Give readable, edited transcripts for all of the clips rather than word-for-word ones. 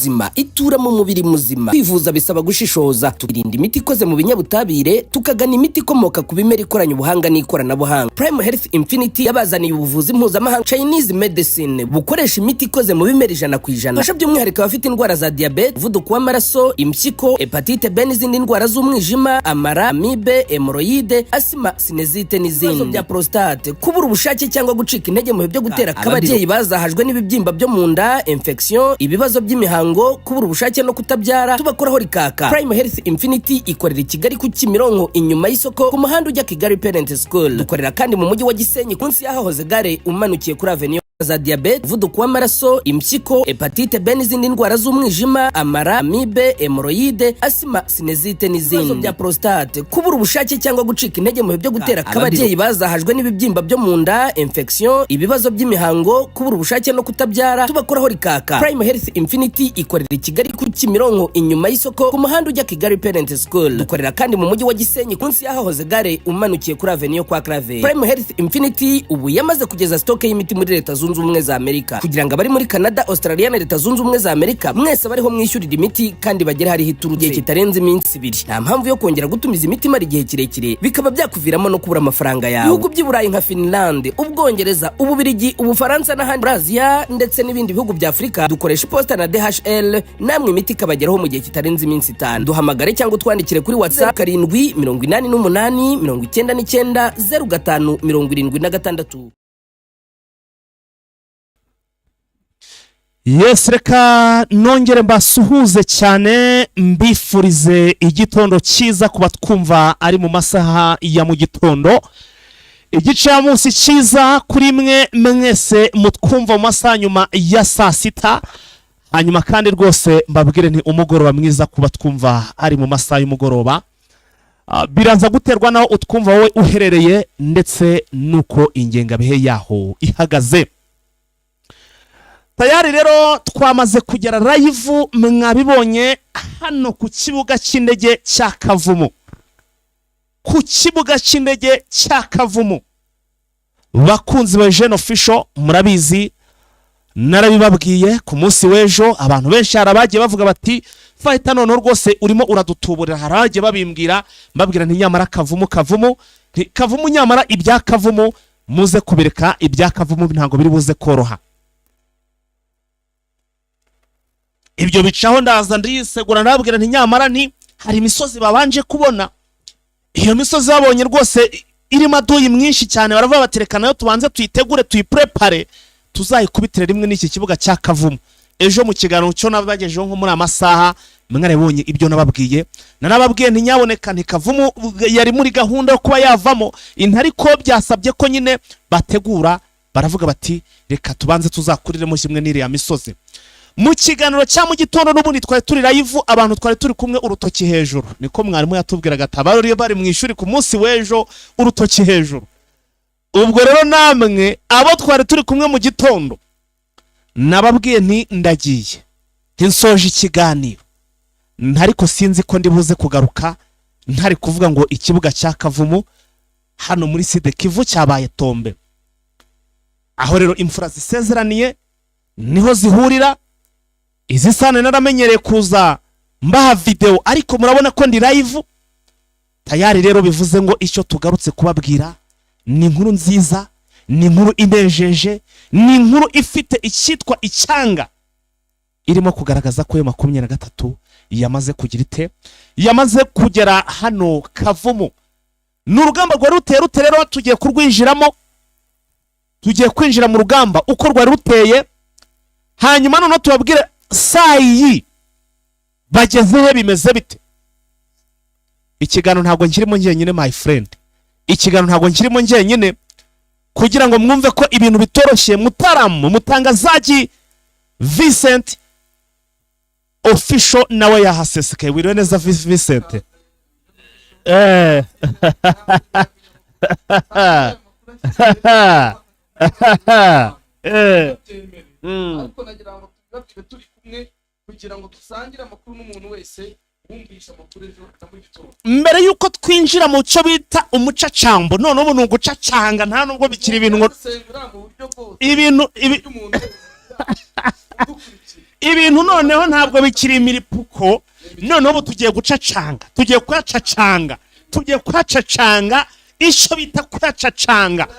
zima itura mu mubiri muzima. Kwivuza bisaba gushishoza, tukirinda imiti ikoze mu binyabutabire, tukagana imiti ikomoka ku bimera ikoranye ubuhanga n'ikoranabuhanga. Prime Health Infinity yabazaniye ubuvuzi mpuzamahanga Chinese medicine bukoresha imiti ikoze mu bimera 100%. Fasha by'umwihariko abafite indwara za diabete, umuvuduko w'amaraso, impyiko, hepatite B n'izindi ndwara z'umwijima, amara, amibe, hemorrhoide, asima, sinezite n'izindi. Bya prostate, kubura ubushake cyangwa gucika intege mu byo gutera akabariro. Ababyeyi bazahajwe n'ibibyimba byo mu nda, infection, ibibazo by'imihango, kubura ubushake no kutabyara, tubakoraho rikaka. Prime Health Infinity ikorera i Kigali ku Kimironko inyuma y'isoko ku muhanda ujya Kigali Parent School. Dukorera kandi mu mujyi wa Gisenyi munsi y'ahahoze gare umanukiye kuri Avenue za diabete, umuvuduko w'amaraso, impyiko, hepatite B n'izindi ndwara z'umwijima, amara, amibe, hemorrhoide, asima, sinezite n'izindi. Bya prostate, kubura ubushake cyangwa gucika intege mu byo gutera akabariro. Ababyeyi bazahajwe n'ibibyimba byo mu nda, infection, ibibazo by'imihango, kubura ubushake no kutabyara, tubakoraho rikaka. Prime Health Infinity ikorera i Kigali ku Kimironko inyuma y'isoko ku muhanda ujya Kigali Parent School. Dukorera kandi mu mujyi wa Gisenyi munsi y'ahahoze gare umanukiye kuri Avenue kwa Clave. Prime Health Infinity ubu yamaze kugeza stock y'imiti muri Leta Zunze Ubumwe za Amerika, kugira ngo abari muri Canada, Australia na Leta Zunze Ubumwe za Amerika mwese bariho mwishyurira imiti kandi bagera hari hituruje kitarenze iminsi 2. Nta mpamvu yo kongera gutumiza imiti mari igihe kirekire bikaba byakuviramo no kubura amafaranga yawe. Ibihugu by'i Burayi nka Finland, Ubwongereza, Ububirigi, Ubufaransa n'ahandi Brazil ndetse n'ibindi bihugu bya Afrika dukoresha posta na DHL, namwe imiti kabageraho mu gihe kitarenze iminsi 5. Duhamagare cyangwa twandikire kuri WhatsApp 78899900576. Yes, reka nongere mbasuhuze cyane, mbifurize igitondo cyiza kuba twumva ari mu masaha ya mu gitondo. Igicamunsi cyiza kuri mwe mwese mutwumva mu masaha nyuma ya saa sita. Hanyuma kandi rwose mbabwire nti umugoroba mwiza kuba twumva ari mu masaha y'umugoroba. Biranza guterwa naho utwumva wowe uherereye ndetse nuko ingengabihe yaho ihagaze. Tayari rero twamaze kugera live, mwabibonye hano ku kibuga cy'indege cya Kavumu. Ku kibuga cy'indege cya Kavumu, bakunzi ba Jeune Official murabizi, narabibabwiye ku munsi w'ejo. Abantu benshi harabagiye bavuga bati Fighter none rwose urimo uradutuburira. Harabagiye babimbwira, mbabwira nti nyamara Kavumu nyamara ibya Kavumu muze kubireka, ibya Kavumu ntago biri buze koroha. Ibyo bicaho ndaza ndisegura ndabwira nti nyamara nti hari imisozi babanje kubona. Iyo misozi babonye rwose irimo aduyi mwinshi cyane, baravuga baterekana yo tubanze tuyitegure tuyiprepare tuzayikubitire rimwe n'iki kibuga cya Kavumu. Ejo mu kiganiro cyo nabagejeho nko muri amasaha mwarebonye ibyo nababwiye. Nanababwiye nti nyaboneka nti Kavumu yari muri gahunda yo kuba yavamo, intariko byasabye ko nyine bategura, baravuga bati reka tubanze tuzakuriremo kimwe n'iri ya misozi. Mu kiganiro cya mu gitondo n'ubundi twari turi live, abantu twari turi kumwe urutoki hejuru, niko mwarimu yatubwiraga tabaro bari mu ishuri ku munsi w'ejo urutoki hejuru. Ubwo rero namwe abo twari turi kumwe mu gitondo nababwiye nti ndagiye nsoje ikiganiro, ntariko sinzi ko ndibuze kugaruka ntari kuvuga ngo ikibuga cya Kavumu hano muri Sud Kivu cyabaye tombe. Aho rero imfura zisezeraniye niho zihurira. Izi sane naramenyereye kuza mbaha video, ariko murabona ko ndi live. Tayari rero bivuze ngo icyo tugarutse kubabwira ni inkuru nziza, ni inkuru inejeje, ni inkuru ifite icyitwa icyanga, irimo kugaragaza ko 23 yamaze kugira ite, yamaze kugera hano Kavumu. N'urugamba rwa ruteye rero tugiye kurwinjiramo, tugiye kwinjira mu rugamba uko rwa ruteye. Hanyuma none tubabwire sayi bagezehe bimeze bite. Ikiganiro ntago nkirimo ngenyine my friend, ikiganiro ntago nkirimo ngenyine, kugira ngo mwumve ko ibintu bitoroshye. Mutaramu mutangazaji Vincent Official nawe yahasesekaye. Wiriwe neza Vincent? Ariko nagira ngo turi kumwe kugira ngo dusangire amakuru n'umuntu wese wumvisha amakuru ejo muri gitondo. Mbere yuko twinjira mu cyo bita umucacambo, none ubu n'ugucacanga nta nubwo bikiri ibintu ngo ibintu ibintu noneho ntabwo bikiri imiripuko, noneho ubu tugiye gucacanga, tugiye kwacacanga icyo bita kwacacanga ku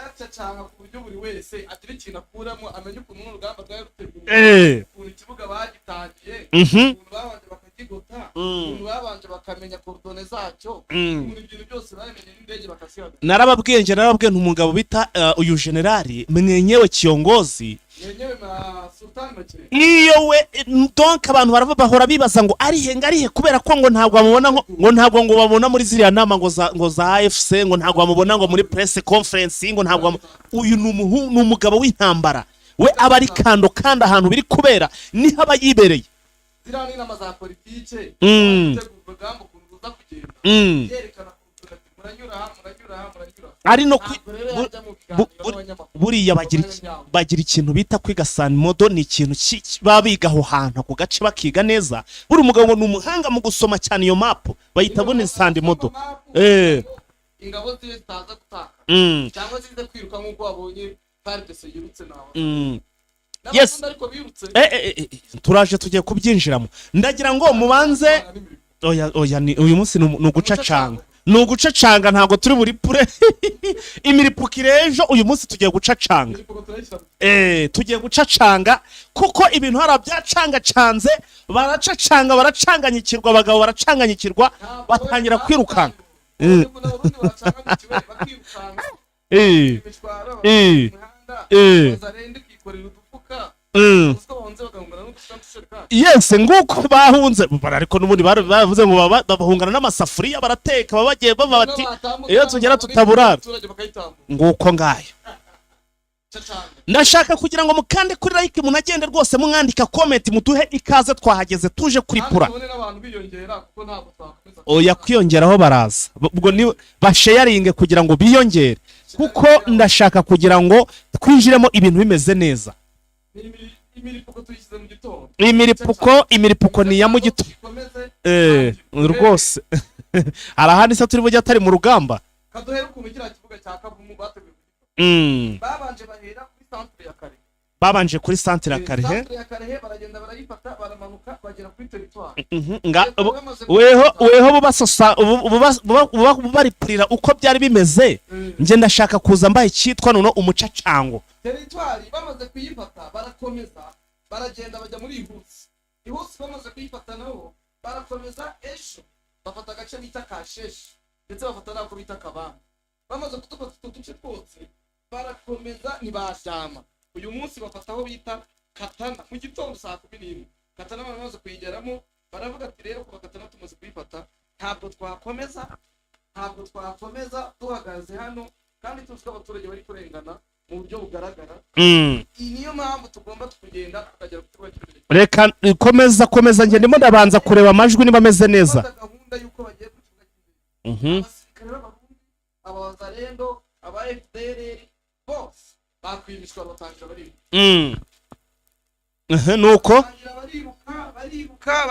buryo buri wese agira ikintu akuramo, amenye ukuntu n'urugamba rwari ruteguye, ukuntu ikibuga bagitangiye, ukuntu babanje bakagigota, ukuntu babanje bakamenya korodone zacyo, ukuntu ibintu byose bamenye n'indege bakasihaga. narababwiye umugabo bita uyu generali mwenyewe kiongozi, iyo we donc abantu bahora bibaza ngo arihe kubera ko ngo ntabwo bamubona ngo ntabwo ngo babona muri ziriya nama ngo za AFC, ngo ntabwo bamubona ngo muri press conference, ngo ntabwo uyu ni umugabo w'intambara, we aba ari kando kandi ahantu biri kubera niho aba yibereye. ziriya ni inama za politike gutegura urugamba ukuntu ruza kugenda, yerekana muranyura ari no buriya bagira ikintu bita kwiga sanimodo, ni ikintu baba biga aho hantu ku gace bakiga neza. buri umugabo ni umuhanga mu gusoma cyane iyo mapu, bayita bone sanimodo. ingabo ziye zitaza gutaka cyangwa zize kwiruka nk'uko wabonye FARDC yirutse nawe. Yes, turaje tugiye kubyinjiramo. Ndagira ngo mubanze oya ni uyu munsi ni ugucacanga, ntabwo turi buri pure imiripukire ejo. uyu munsi tugiye gucacanga, tugiye gucacanga kuko ibintu hari byacanga-canze, baracanganyikirwa, abagabo baracanganyikirwa, batangira kwirukanka. Yes, nguko bahunze ariko n'ubundi bavuze ngo bahungana n'amasafuriya, barateka babagiye bava bati iyo tugera tutaburara, nguko ngayo. ndashaka kugira ngo mukande kuri like, munagende rwose mwandika comment, muduhe ikaze, twahageze tuje kuri pura. oya kwiyongeraho baraza, ubwo ni basharinge kugira ngo biyongere, kuko ndashaka kugira ngo twinjiremo ibintu bimeze neza. imiripuko ni ya mu gitondo rwose. arahandi se turi bujya atari mu rugamba. kaduhera ukuntu kiriya kibuga cya Kavumu bateguye, babanje kuri centre ya Karehe, baragenda barayifata, baramanuka bagera kuri territoire. weho bubasosa baripurira uko byari bimeze. nje ndashaka kuza mbaye cyitwa none umucacango. territoire bamaze kuyifata barakomeza, baragenda bajya muri ihusi bamaze kuyifata nabo barakomeza, ejo bafata agace bita Kasheshi ndetse bafata nako bita Kabamba. bamaze kutufata uduce twose barakomeza ntibashyama. uyu munsi bafata aho bita Katana mu gitondo saa 11. Katana bamaze kuyigeramo, baravuga ati rero kuba Katana tumaze kuyifata, ntabwo twakomeza duhagaze hano kandi tuzi ko abaturage bari kurengana mu buryo bugaragara. iyi niyo mpamvu tugomba kugenda tukagera ku kibuga cy'indege. reka komeza njye ndimo ndabanza kureba amajwi niba ameze neza. gahunda y'uko bagiye ku kibuga cy'indege, abasirikare b'abarundi, abazarendo, aba FDLR bose bakwimishwa batangira bari nuko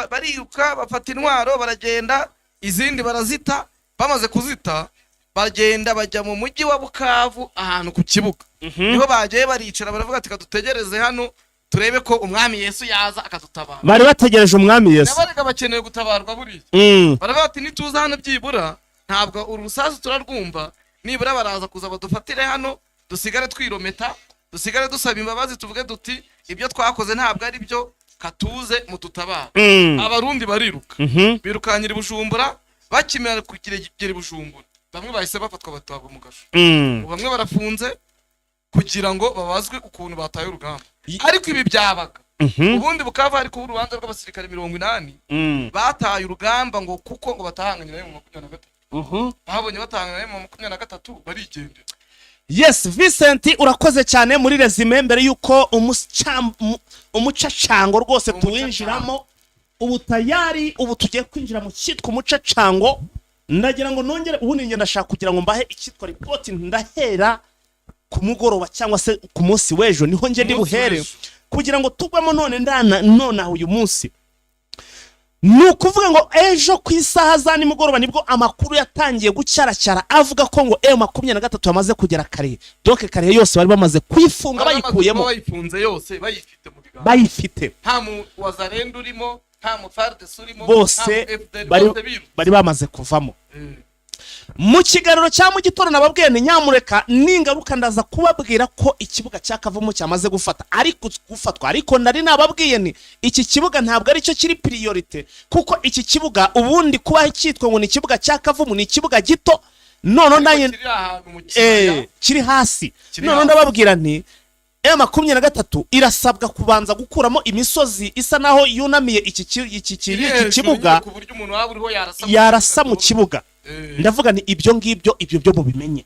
bariruka bafata intwaro baragenda, izindi barazita. bamaze kuzita bagenda bajya mu mujyi wa Bukavu ahantu ku kibuga. niho bagiye baricara, baravuga ati kadutegereze hano turebe ko umwami Yesu yaza akadutabara. bari bategereje umwami Yesu, nabarega bakeneye gutabarwa buriya. baravuga ati nituza hano byibura ntabwo urusasu turarwumva, nibura baraza kuza badufatire hano, dusigare twirometa, dusigare dusaba imbabazi, tuvuge duti ibyo twakoze ntabwo ari byo, katuze mututabara. abarundi bariruka, birukanyira Bujumbura, bakimera kugera Bujumbura bamwe bahise bafatwa batabwa mu gasho, bamwe barafunze kugira ngo babazwe ukuntu bataye urugamba. ariko ibi byabaga ubundi Bukavu ari ku rubanza rw'abasirikare 80 bataye urugamba ngo kuko ngo batahanganye nayo mu 23. babonye batahanganye nayo mu 23 barigendera. Yes, Vincent urakoze cyane muri resume. mbere yuko umucacango rwose tuwinjiramo, ubu tayari ubu tugiye kwinjira mu cyitwa umucacango. ndagira ngo nongere ubundi ngenda ndashaka kugira ngo mbahe icyitwa report, ndahera ku mugoroba cyangwa se ku munsi w'ejo, niho nge ndi buhere kugira ngo tugwemo none aho uyu munsi. ni ukuvuga ngo ejo ku isaha za nimugoroba nibwo amakuru yatangiye gucyaracyara avuga ko ngo M23 yamaze kugera Kare. Donc Kare yose bari bamaze kwifunga bayikuyemo, bayifunze yose bayifite mu biganza, bayifite nta mu wazarendo urimo, nta mu FARDC urimo, bose bari bamaze kuvamo. Mu kiganiro cya mu gitondo nababwiye ni nyamureka n'ingaruka ndaza kubabwira ko ikibuga cya Kavumu cyamaze gufatwa, ariko ndari nababwiye ni iki kibuga ntabwo ari cyo kiri priorite, kuko iki kibuga ubundi kuba cyitwa ngo ni ikibuga cya Kavumu ni ikibuga gito, none ndanye kiri hasi. None ndababwira nti M23 irasabwa kubanza gukuramo imisozi isa naho yunamiye iki kibuga ku buryo umuntu waba uriho yarasa mu kibuga. Ndavuga ni ibyo ngibyo byo mubimenye.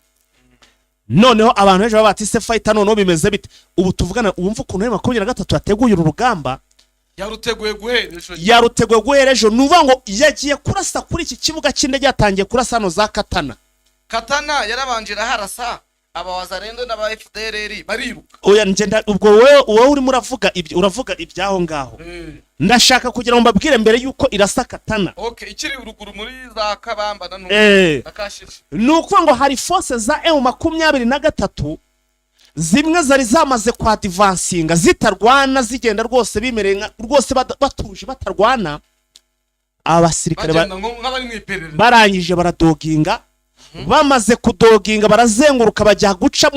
Noneho abantu ejo babatise fighter noneho bimeze bite? Ubu tuvugana wumva ukuntu M23 yateguye urugamba, yaruteguye guhera ejo. Nuvuga ngo yagiye kurasa kuri iki kibuga cy'indege, yatangiye kurasa hano za Katana yarabanjira harasa abawazarendo n'aba FDLR bariruka. Oya ngenda ubwo wowe urimo uravuga ibyaho ngaho. Ndashaka kugira ngo mbabwire mbere yuko irasa Katana. Okay, ikiri uruguru muri za Kabamba na nakashije. Nuko ngo hari forces za M23 zimwe zari zamaze kwa advancinga zitarwana, zigenda rwose bimereye rwose batuje batarwana. Abasirikare barangije baradoginga, bamaze kudoginga barazenguruka bajya guca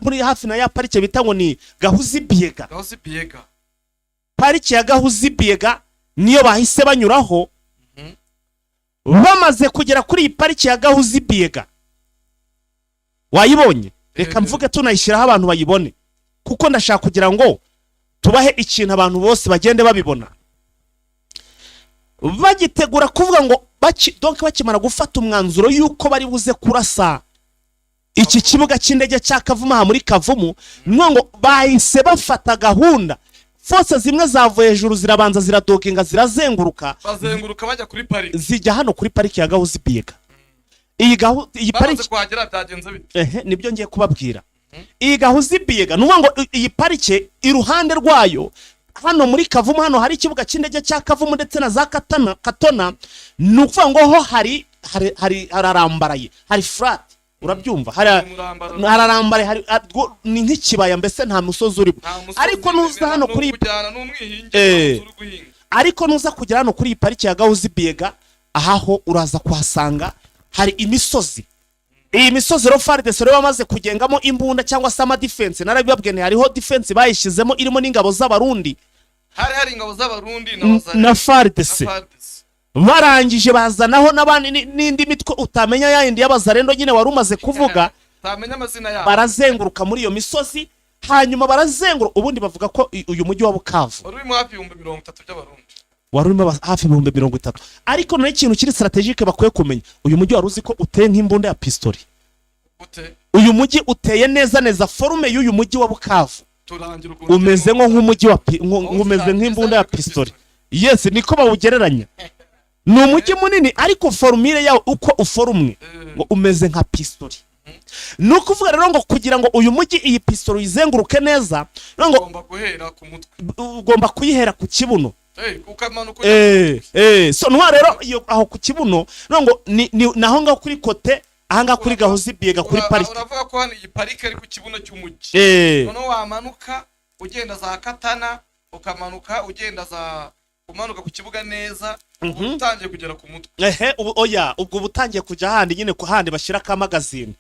muri hafi na ya parike bita ngo ni Gahuzi Biega. Pariki ya Gahuzi Biega niyo bahise banyuraho. Bamaze kugera kuri iyi pariki ya Gahuzi Biega, wayibonye? Reka mvuge tunayishyiraho abantu bayibone, kuko ndashaka kugira ngo tubahe ikintu abantu bose bagende babibona. Bagitegura kuvuga ngo donc bakimara gufata umwanzuro yuko bari buze kurasa iki kibuga cy'indege cya Kavumu muri Kavumu, ngo bahise bafata gahunda. Force zimwe zavuye hejuru zirabanza ziradoginga zirazenguruka, bajya kuri pariki, zijya hano kuri pariki ya Gahuzi Biega. Iyi pariki kwagera byagenze bite? Nibyo ngiye kubabwira. Iyi Gahuzi Biega nuvuga ngo iyi pariki iruhande rwayo hano muri Kavumu hano hari ikibuga cy'indege cya Kavumu ndetse na za Katona. Nukuvuga ngo ho hari hararambaraye, hari flat, urabyumva? Hararambaraye, hari ni nk'ikibaya, mbese nta musozi urimo. Ariko nuza hano kuri ariko nuza kugera hano kuri pariki ya Gahuzi Biega, aho uraza kuhasanga hari imisozi. Iyi misozi ro FARDC rero bamaze kugengamo imbunda cyangwa se ama defense. Narabibabwene hariho defense bayishizemo irimo n'ingabo z'abarundi, hari ingabo z'abarundi na FARDC. Barangije bazanaho n'abandi n'indi mitwe utamenya yayindi y'abazarendo nyine wari umaze kuvuga, utamenya amazina yabo. Barazenguruka muri iyo misozi, hanyuma barazenguruka. Ubundi bavuga ko uyu mujyi wa Bukavu urimo hafi 30 by'abarundi, warurimo hafi 30. Ariko no ikintu kiri strategique bakwiye kumenya, uyu mujyi waruzi ko uteye nk'imbunda ya pistoli. Uyu mujyi uteye neza forume y'uyu mujyi wa Bukavu umeze nk'umujyi wa umeze nk'imbunda ya pistoli. Yes, niko bawugereranya. Ni umujyi munini ariko formule yawo uko uforumwe ngo umeze nka pistoli. Nuko uvuga rero ngo kugira ngo uyu mujyi iyi pistoli izenguruke neza, ugomba kuyihera ku kibuno. So ntwa rero aho ku kibuno ngo naho ngaho kuri kote, ahanga kuri Gahuzi Biega kuri pariki. Uravuga ko hano iyi pariki ari ku kibuno cy'umujyi. Noneho wamanuka ugenda za Katana, ukamanuka ugenda za umanuka ku kibuga neza, utangiye kugera ku mutwe. Ubwo butangiye kujya handi nyine ku handi bashyira ka magazine.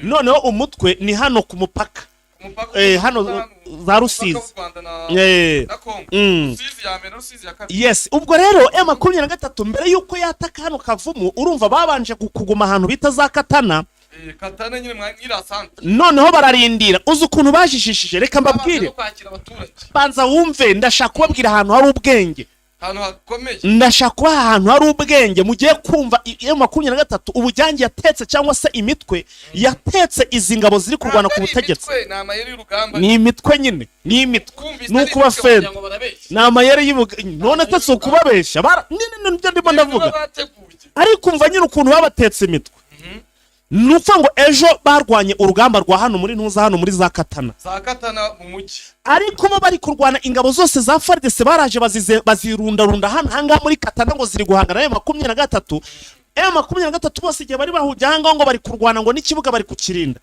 Noneho umutwe ni hano ku mupaka. Hano za Rusizi. Yes, ubwo rero M23 mbere yuko yataka hano Kavumu, urumva babanje kuguma ahantu bita za Katana. Katana nyine mwanyira sante. Noneho bararindira. Uzi ukuntu bajishishije, reka mbabwire. Banza wumve, ndashaka kubabwira ahantu hari ubwenge. Hano hakomeye. Ndashaka ahantu hari ubwenge mugiye kumva M23 ubujyange yatetse cyangwa se imitwe yatetse izi ngabo ziri kurwana ku butegetsi. Ni imitwe nyine, ni imitwe. Nuko bafenda. Na amayeri none atetse ukubabesha. Nibyo ndimo ndavuga. Ariko umva nyine ukuntu babatetse imitwe. nufa ngo ejo barwanye urugamba rwa hano muri ntuza hano muri za Katana mu mujyi, ariko bo bari kurwana ingabo zose za FARDC baraje bazirundarunda hano hanga muri Katana ngo ziri guhangana na M23. M23 bose igihe bari bahujya hanga ngo bari kurwana ngo n'ikibuga bari kukirinda,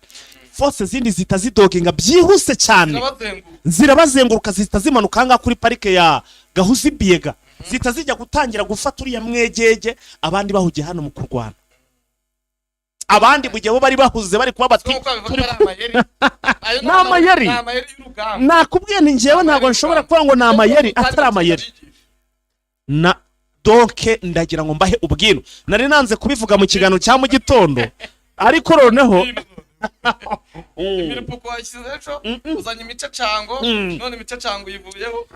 force zindi zita zidoginga byihuse cyane, zirabazenguruka zita zimanuka hanga kuri parike ya Gahuzi Biega, zita zijya gutangira gufata uriya mwegege, abandi bahujye hano mu kurwana. Abandi mu gihe bo bari bahuze bari kuba bati n'amayeri nakubwiye nti njyewe ntabwo nshobora kuvuga ngo n'amayeri atari amayeri na donke. Ndagira ngo mbahe ubwino, nari nanze kubivuga mu kiganiro cya mu gitondo, ariko noneho imiripuko washyize ejo uzanye imicacango, none imicacango yivuyeho.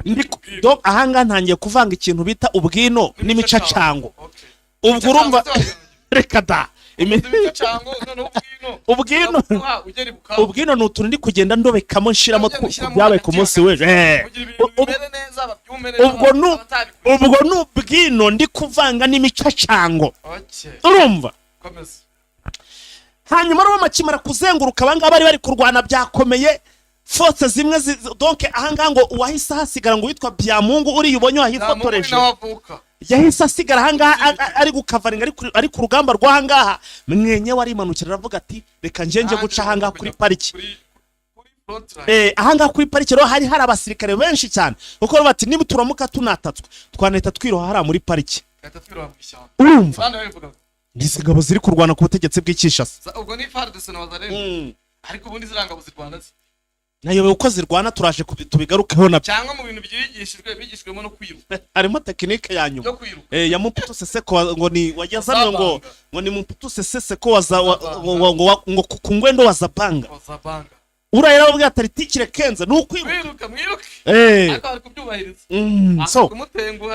Ahanga ntangiye kuvanga ikintu bita ubwino n'imicacango. Ubwo urumva reka da ubwino ni utuntu ndi kugenda ndobekamo nshiramo byabaye ku munsi w'ejo. ubwo ni ubwino ndi kuvanga n'imicacango, urumva. Hanyuma rero makimara kuzenguruka abangaba bari kurwana byakomeye, force zimwe donc ahanga ngo uwahise hasigara ngo witwa Byamungu uri ubonye wahifotoreje, yahise asigara hanga ari gukavaringa ari ku rugamba rw'ahangaha. Mwenye wari manukira aravuga ati reka njenje guca hanga kuri pariki. Ahanga kuri pariki rero hari abasirikare benshi cyane, kuko bati niba turamuka tunatatswe twaneta twiroha hara muri pariki. Urumva ngabo ziri kurwana ku butegetsi bw'Ikishasa. Ubwo ni FARDC na Wazalendo, ariko ubundi zirangabo zirwana nayo uko zirwana turaje tubigarukeho na cyangwa mu bintu bigishwemo no kwiruka. Harimo tekinike ya nyuma ya Mobutu Sese Seko ngo ni wajazamye ngo ni Mobutu Sese Seko waza ngo kungwendo wazabanga urayira ubwo atari tikire kenza n'ukwiruka mwiruke akari kubyubahiriza so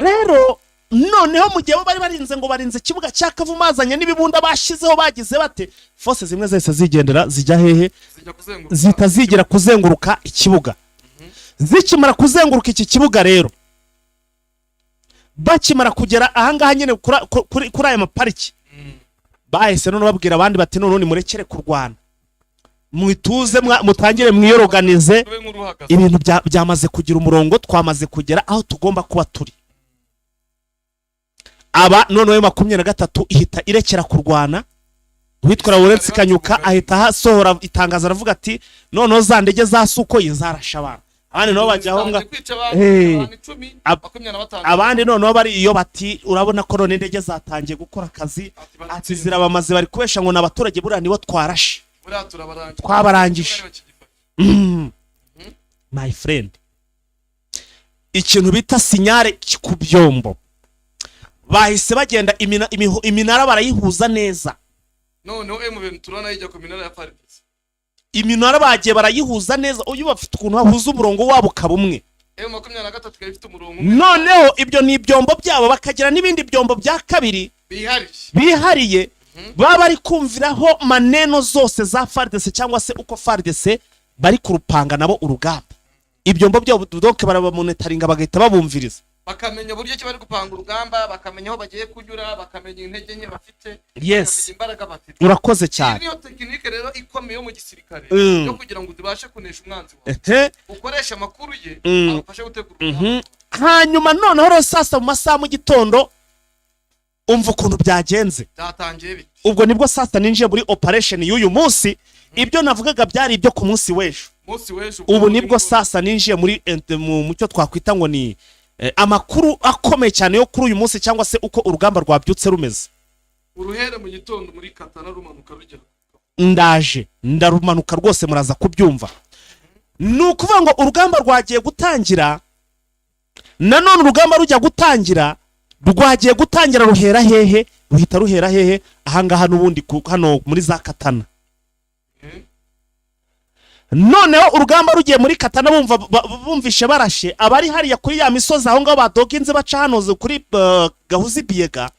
rero noneho mu gihe bari barinze ngo barinze kibuga cya Kavumazanye n'ibibunda bashizeho bagize bate, force zimwe zese zigendera zijya hehe, zitazigera kuzenguruka ikibuga. Zikimara kuzenguruka iki kibuga rero, bakimara kugera ahangaha nyene kuri aya mapariki, bahise none babwira abandi bati none murekere kurwana, mwituze mutangire mwiyoroganize, ibintu byamaze kugira umurongo, twamaze kugera aho tugomba kuba turi. Aba noneho 23 ihita irekera kurwana, witwa Lawrence Kanyuka ahita hasohora itangaza aravuga ati noneho za ndege za Sukhoi zarasha abantu. Abandi nabo bajyaho nga abandi noneho bari iyo bati urabona ko none indege zatangiye gukora akazi, ati zirabamaze bari kubesha ngo n'abaturage buriya nibo twarashe twabarangije. My friend, ikintu bita sinyare ku byombo bahise bagenda iminara barayihuza neza. Noneho M23 turana yijya ku minara ya FARDC, iminara bagiye barayihuza neza, uyu bafite ukuntu bahuza umurongo wabo kabumwe. M23 ifite umurongo, noneho ibyo ni ibyombo byabo, bakagira n'ibindi byombo bya kabiri bihariye baba ari kumviraho maneno zose za FARDC cyangwa se uko FARDC bari kurupanga nabo urugamba. Ibyombo byabo donc barabamonetaringa bagahita babumviriza, bakamenya buryo ki bari gupanga urugamba, bakamenya aho bagiye kunyura, bakamenya intege nke bafite, yes, imbaraga bafite. Urakoze cyane. Niyo tekinike rero ikomeye mu gisirikare yo kugira ngo ubashe kunesha umwanzi wawe, ukoresha amakuru ye agufashe gutegura urugamba. Hanyuma noneho rero sasa mu masaha mu gitondo umva ukuntu byagenze, byatangiye bite. Ubwo nibwo sasa ninjiye muri operation y'uyu munsi. Ibyo navugaga byari ibyo ku munsi w'ejo. Ubu nibwo sasa ninjiye muri mu cyo twakwita ngo ni amakuru akomeye cyane yo kuri uyu munsi, cyangwa se uko urugamba rwabyutse rumeze. Uruhere mu gitondo muri Katana rumanuka rugera, ndaje ndarumanuka rwose muraza kubyumva. Nukuvuga ngo urugamba rwagiye gutangira, nanone urugamba rujya gutangira rwagiye gutangira ruhera hehe, ruhita ruhera hehe ahangaha n'ubundi hano muri za Katana. Noneho urugamba rugiye muri Katana bumvishe barashe abari hariya kuri ya misozi aho ngaho badoginze baca hanoze kuri Gahuzi Biega,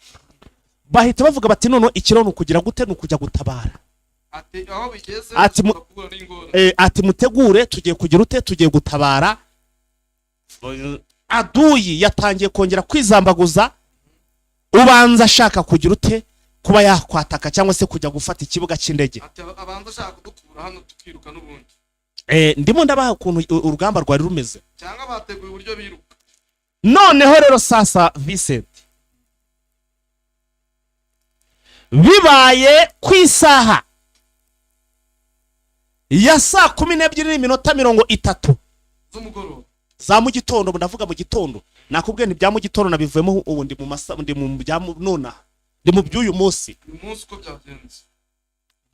bahita bavuga bati none ikirono kugira gute n'ukujya gutabara. Ati aho bigeze ati mutegure tugiye kugira ute, tugiye gutabara. Aduyi yatangiye kongera kwizambaguza, ubanza ashaka kugira ute kuba yakwataka cyangwa se kujya gufata ikibuga cy'indege. ati abanza ashaka kudukura hano tukiruka n'ubundi. Ndimo ndabaha ukuntu urugamba rwari rumeze, cyangwa bateguye uburyo biruka. noneho rero sasa Vincent, bibaye ku isaha ya saa 12:30 z'umugoroba za mu gitondo, ndavuga mu gitondo, nakubwiye ntibya mu gitondo nabivuyemo, ubu ndi mu bya nona, ndi mu by'uyu munsi. uyu munsi uko byagenze,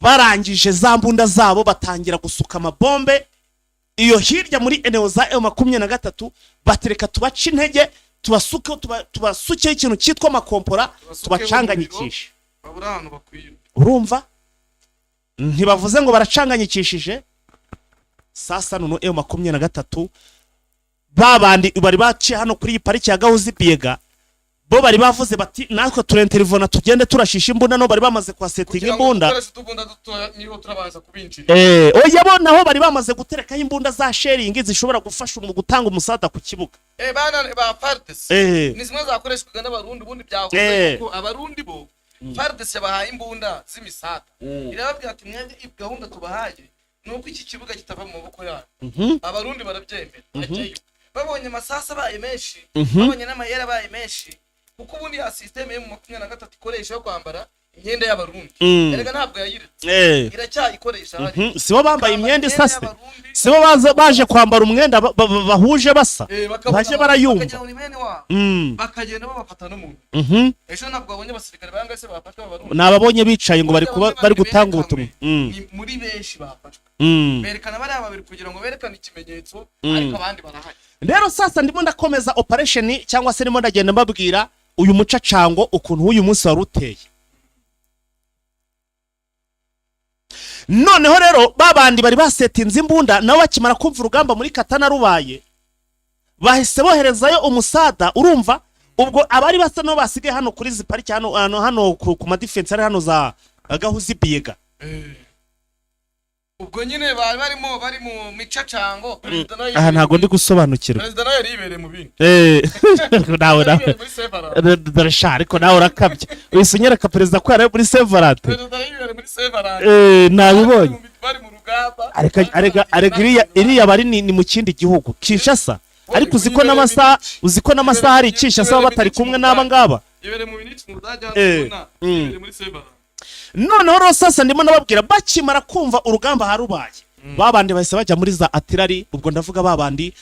barangije za mbunda zabo batangira gusuka amabombe iyo hirya muri eneo za M23, batereka tubaca intege, tubasukeho ikintu cyitwa amakompora, tubacanganyikisha. babura ahantu bakwiye. Urumva, ntibavuze ngo baracanganyikishije. Sasa none M23 babandi bari baciye hano kuri iyi pariki ya Gahuzi Biega, bo bari bavuze bati natwe turenterivona tugende turashisha imbunda, no bari bamaze kwa setting imbunda. Oya bo naho bari bamaze gutereka imbunda za sharing zishobora gufasha mu gutanga umusada ku kibuga. Bana ba Fardes ni zimwe zakoreshwaga n'abarundi, bundi byavuze ko abarundi bo Fardes yabahaye imbunda z'imisada, irababwira ati mwebwe gahunda tubahaye nuko iki kibuga kitava mu maboko yayo. Abarundi barabyemera, ajyayo babonye amasasa baye menshi, babonye n'amayera baye menshi, kuko ubundi ya system yo mu 23 ikoresha yo kwambara imyenda y'abarundi. Erega ntabwo yayiretse, iracyayikoresha hari. Sibo bambaye imyenda isase, sibo baje kwambara umwenda bahuje basa, baje barayumva bakagenda babafata no muntu. Ejo ntabwo babonye abasirikare banga se bafashwe abarundi, nababonye bicaye ngo bari gutanga ubutumwa. Muri benshi bafashwe, berekana bari ababiri kugira ngo berekane ikimenyetso, ariko abandi barahari. Rero sasa ndimo ndakomeza operation cyangwa se ndimo ndagenda mbabwira uyu mucacango ukuntu uyu munsi wari uteye. Noneho rero babandi bari basetinze imbunda, nawe bakimara kumva urugamba muri Katana rubaye, bahise boherezayo umusada. Urumva, ubwo abari basa no basigaye hano kuri izi pariki hano ku ma defense ari hano za Gahuzi Biega. Ubwo nyine bari mu micacango, president nayo aha ntago ndi gusobanukirwa, president nayo yaribereye mu bintu. nawe darasha, ariko nawe urakabye wisunyera ka president ko yari muri Severate. President yaribereye muri Severate, nabibonye bari mu rugamba. arega iriya bari ni mu kindi gihugu Kinshasa, ariko uziko n'amasaha ari Kinshasa batari kumwe n'aba ngaba. Yibere mu bintu muzajya habona, yibere muri Severate. Noneho rero sasa ndimo nababwira bakimara kumva urugamba harubaye, babandi bahise bajya muri za artillery. Ubwo ndavuga babandi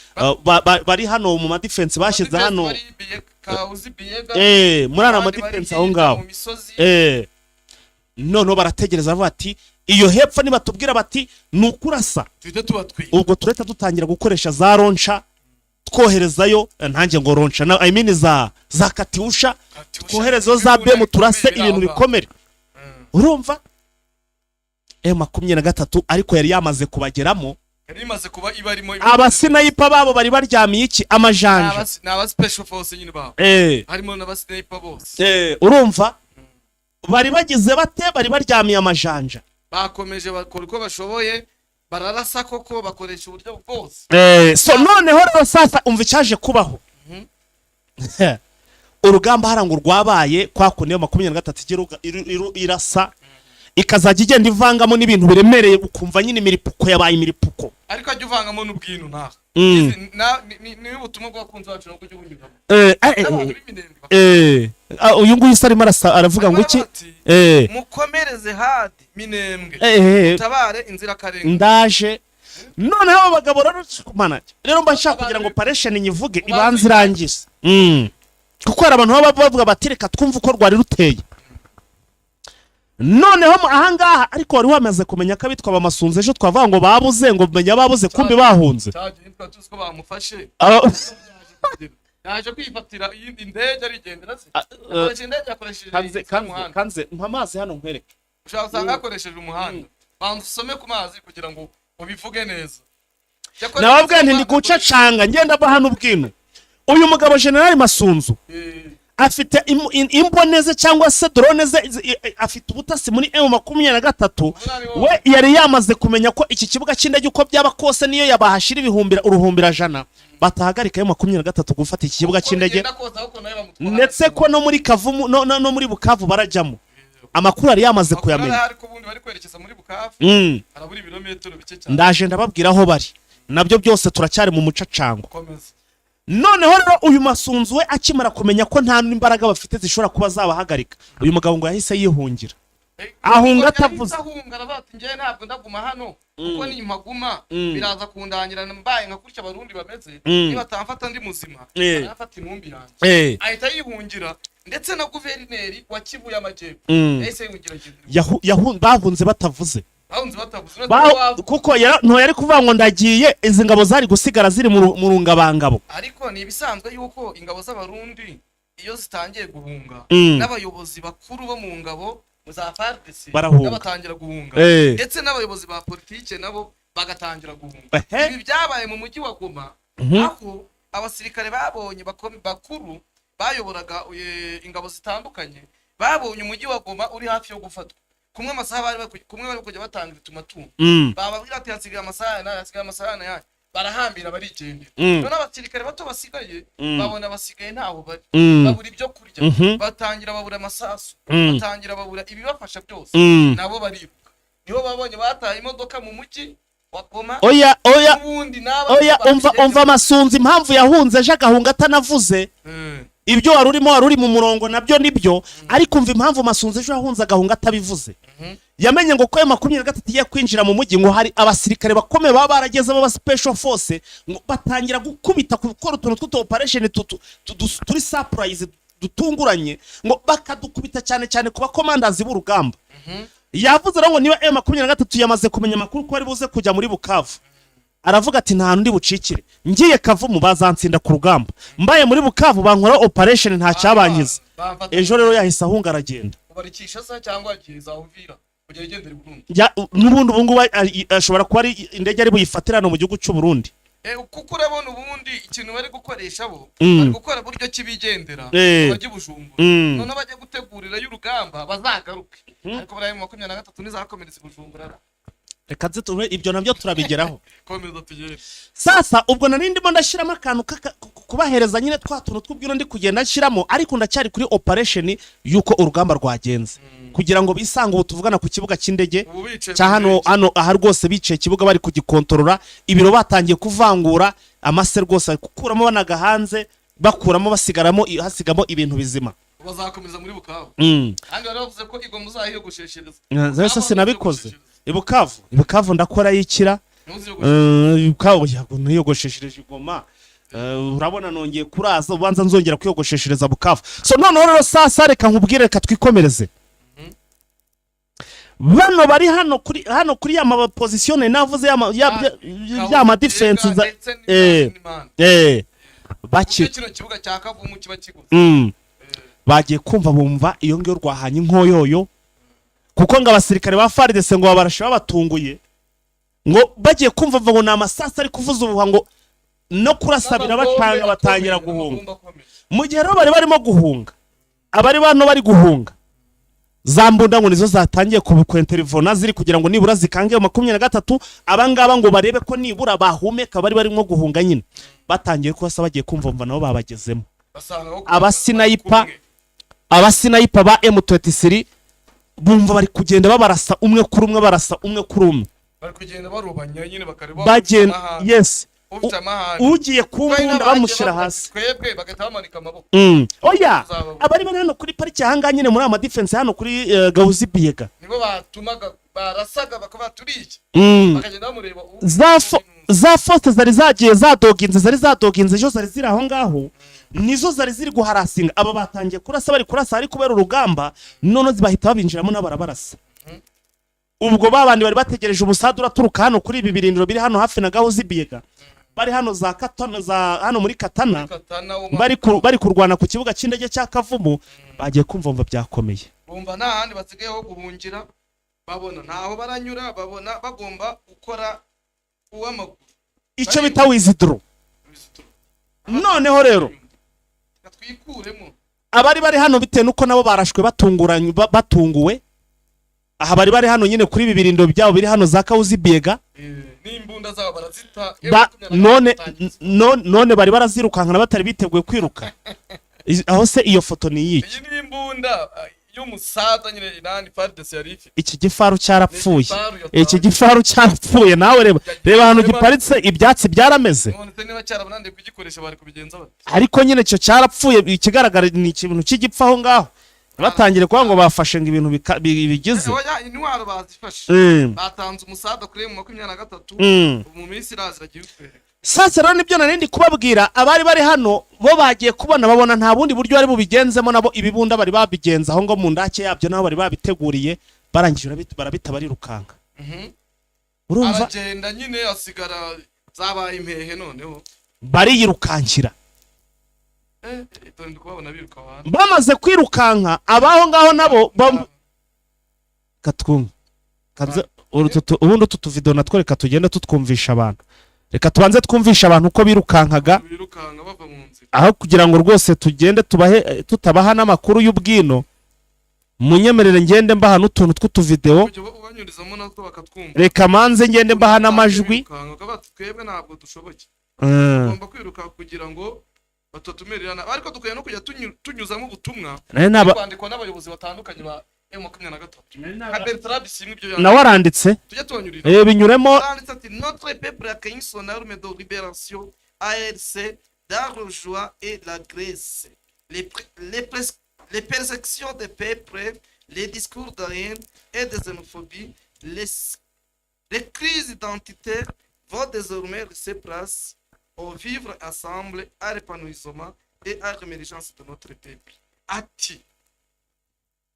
bari hano mu ma defense bashyize hano muri ana ma defense aho ngaho. Noneho barategereza bati iyo hepfo nibatubwira bati nukurasa, ubwo tureta dutangira gukoresha za roncha, twoherezayo ntange ngo roncha na I mean za katiusha, twoherezayo za BM turase ibintu bikomere. Urumva, M23 ariko yari yamaze kubageramo, yari imaze kuba ibarimo abasniper babo bari baryamiye iki amajanja, n'aba special force nyine babo harimo n'abasniper bose. Urumva, bari bagize bate, bari baryamiye amajanja, bakomeje bakora uko bashoboye, bararasa koko bakoresha uburyo bwose. So noneho rero sasa umva cyaje kubaho. Urugamba harango rwabaye kwa kone 23 irasa, ikazajya igenda ivangamo n'ibintu biremereye, ukumva nyine imiripuko yabaye imiripuko, ariko ajya uvangamo n'ubwino nta ni ubutumwa bw'abakunzi bacu no kujya ubunyuramo. Uyu nguyu arimo aravuga ngo iki, mukomereze hadi Minembwe, utabare inzirakarengane. Ndaje noneho abagabo rero mba nshaka kugira ngo operation nyivuge ibanze irangize, kuko hari abantu baba bavuga bati reka twumva uko rwari ruteye. Noneho ahangaha ariko wari wamaze kumenya ko abitwa bamasunze ejo twavuga ngo babuze, ngo menya babuze kumbi bahunze. Tuzi ko bamufashe, yaje kwifatira iyindi ndege arigendera se, akoresheje indege, yakoresheje kanze mpamazi hano nkwereke, ushaka usanga akoresheje umuhanda. Bansome ku mazi kugira ngo ubivuge neza. Nababwiye nti gucacanga ngenda bahana ubwino. Uyu mugabo General Masunzu afite imboneze cyangwa se drone ze, afite ubutasi muri M23. We yari yamaze kumenya ko iki kibuga cy'indege uko byaba kose niyo yabahashira uruhumbira jana batahagarika M23 gufata iki kibuga cy'indege, ndetse ko no muri Kavumu no muri Bukavu barajyamo. amakuru yari yamaze kuyamenya ariko ubundi bari kwerekeza muri Bukavu harabura ibirometero bike cyane ndaje ndababwira aho bari nabyo byose turacyari mu mucacango komeza noneho rero uyu Masunzu we akimara kumenya ko nta n'imbaraga bafite zishobora kuba zabahagarika uyu mugabo ngo yahise yihungira ahunga atavuze ahunga arabati ngiye ntabwo ndaguma hano kuko ni impaguma biraza kundangirana mbaye nka kurya abarundi bameze niba tamfata ndi muzima arafata intumbi yanjye ahita yihungira ndetse na guverineri wa Kivu y'Amajyepfo yahise yihungira bahunze batavuze kuko yari kuvuga ngo ndagiye izi ngabo zari gusigara ziri mu rungabangabo ariko ni ibisanzwe yuko ingabo z'abarundi iyo zitangiye guhunga n'abayobozi bakuru bo mu ngabo za FARDC batangira guhunga ndetse n'abayobozi ba politike nabo bagatangira guhunga ibi byabaye mu mujyi wa Goma aho abasirikare babonye bakuru bayoboraga ingabo zitandukanye babonye umujyi wa Goma uri hafi yo gufatwa kumwe amasaha bari kujya batanga itumatungo bababwira ati hasigaye amasaha na barahambira barigendera none abasirikare bato basigaye babona basigaye ntaho bari babura ibyo kurya batangira babura amasasu batangira babura ibibafasha byose nabo baribuka niho babonye bataye imodoka mu mujyi wa Goma oya umva Masunzu impamvu yahunze aje agahunga atanavuze ibyo wari mu murongo nabyo nibyo ariko umva impamvu Masunzu ejo yahunze agahunga atabivuze yamenye ngo ko 23 igiye kwinjira mu mujyi ngo hari abasirikare bakomeye baba barageze aba special force ngo batangira gukubita gukora utuntu tw'utu operation turi surprise dutunguranye ngo bakadukubita cyane cyane ku bakomandazi b'urugamba yavuze ngo niba M23 yamaze kumenya amakuru ko ari buze kujya muri Bukavu aravuga ati nta ndi bucikire ngiye Kavumu bazansinda ku rugamba mbaye muri Bukavu bankora operation nta cyabanyiza ejo rero yahise ahunga aragenda ubarikisha sa cyangwa agiza uvira kujya igendera Burundi n'ubundi ubungu ashobora kuba ari indege ari buyifatirana mu gihugu cy'u Burundi kuko urabona ubundi ikintu bari gukoresha bo bari gukora buryo kibigendera bajye Bujumbura none bajye gutegurira y'urugamba bazagaruke ariko baraye mu 23 nizakomeretse Bujumbura reka zitume ibyo nabyo turabigeraho komeza tugere sasa ubwo narindimo ndashiramo akantu kubahereza nyine twatuntu tw'ubwiro ndi kugenda nshiramo ariko ndacyari kuri operation yuko urugamba rwagenze kugira ngo bisanga ubu tuvugana ku kibuga cy'indege cya hano aha rwose bicaye kibuga bari kugikontorora ibiro batangiye kuvangura amase rwose gukuramo banaga hanze bakuramo hasigamo ibintu bizima bazakomeza muri Bukavu kandi baravuze ko Igoma uzahiyogosheshereza zese sinabikoze Ibukavu ndakora yikira Ibukavu yagosheshereje Igoma urabona nongeye kuraza ubanza nzongera kwiyogosheshereza Bukavu so noneho rero sasa reka nkubwire reka twikomereze bano bari hano kuri ya position navuze ya ma defense baki kino kibuga cya Kavumu kiba kiguze bagiye kumva bumva iyo ngiyo rwahanye inkoyoyo kuko ngo abasirikare ba FARDC ngo babarashe babatunguye ngo bagiye kumva ngo na amasasa ari kuvuza ubuha ngo no kurasabira batangira guhunga mu gihe rero bari barimo guhunga abari bano bari guhunga zambunda ngo nizo zatangiye kubikwenterivona ziri kugira ngo nibura zikange 23 abangaba ngo barebe ko nibura bahumeka bari barimo guhunga nyine batangiye kubasa bagiye kumva nabo babagezemo abasinayipa ba M23 bumva bari kugenda babarasa umwe kuri umwe barasa umwe kuri umwe bari kugenda barubanya nyine bakareba bagenda yes ugiye kumbunda bamushira hasi twebwe bagahita bamanika amaboko oya abari hano kuri pariki hanga nyine muri ama defense hano kuri Gauzi Biega nibo batumaga barasaga bakabaturiye bakagenda bamureba za force zari zagiye zadoginze ejo zari ziri aho ngaho nizo zari ziri guharasinga aba batangiye kurasa bari kurasa ari kubera urugamba none zibahita babinjiramo n'abarabarasa ubwo babandi bari bategereje umusadura turuka hano kuri ibi birindiro biri hano hafi na Gauzi Biega bari hano za Katana hano muri Katana bari kurwana ku kibuga cy'indege cya Kavumu bagiye kumva byakomeye bumva nta handi basigayeho guhungira babona ntaho baranyura babona bagomba gukora uw'amaguru icyo bita withdraw noneho rero twikuremo abari hano bitewe nuko nabo barashwe batunguwe aha bari hano nyine kuri ibi birindiro byabo biri hano za Gauzi Biega n'imbunda zabo barazita none bari barazirukankana batari biteguye kwiruka aho se iyo foto ni yiki iyi n'imbunda y'umusada nyine inani FARDC yari ifite. iki gifaru cyarapfuye, Igifaru yataye. iki gifaru cyarapfuye. Nawe reba ahantu giparitse, ibyatsi byarameze, none se niba cyarabananiye kugikoresha bari kubigenza bate? ariko nyine cyo cyarapfuye. Ikigaragara ni ikintu cy'igipfa aho ngaho, batangire kuvuga ngo bafashe ngo ibintu bigize. Oya intwaro bazifashe, batanze umusada kuri M23 mu minsi irazira giye. Sasa rero nibyo narindi kubabwira, abari bari hano bo bagiye kubona babona nta bundi buryo bari bubigenzemo, nabo ibibunda bari babigenza aho ngo mu ndake yabyo nabo bari babiteguriye, barangije barabita barirukanga. Urumva aragenda nyine asigara zabaye impehe, noneho bariyirukankira. Ndi kubabona biruka abantu Bamaze kwirukanka abaho ngaho nabo katwumva kaza ubundi utu video natwereka tugenda tutwumvisha abantu. Reka tubanze twumvisha abantu uko birukankaga bava mu nzira, aho kugira ngo rwose tugende tutabaha n'amakuru y'ubwino. Munyemerere ngende mbaha n'utuntu tw'utu video, ubanyurizamo natwo bakatwumva. reka manze ngende mbaha n'amajwi. Twebwe ntabwo dushoboye, tugomba kwiruka kugira ngo batatumererana, ariko dukwiye no kujya tunyuzamo ubutumwa kwandikwa n'abayobozi batandukanye ba M23. nawe aranditse binyuremo. Notre peuple accueille son arme de libération ARC dans la joie et la Grèce. Les persécutions des peuples, les discours de haine et de xénophobie, les crises identitaires vont désormais laisser place au vivre ensemble, à l'épanouissement et à l'émergence de notre peuple. Ati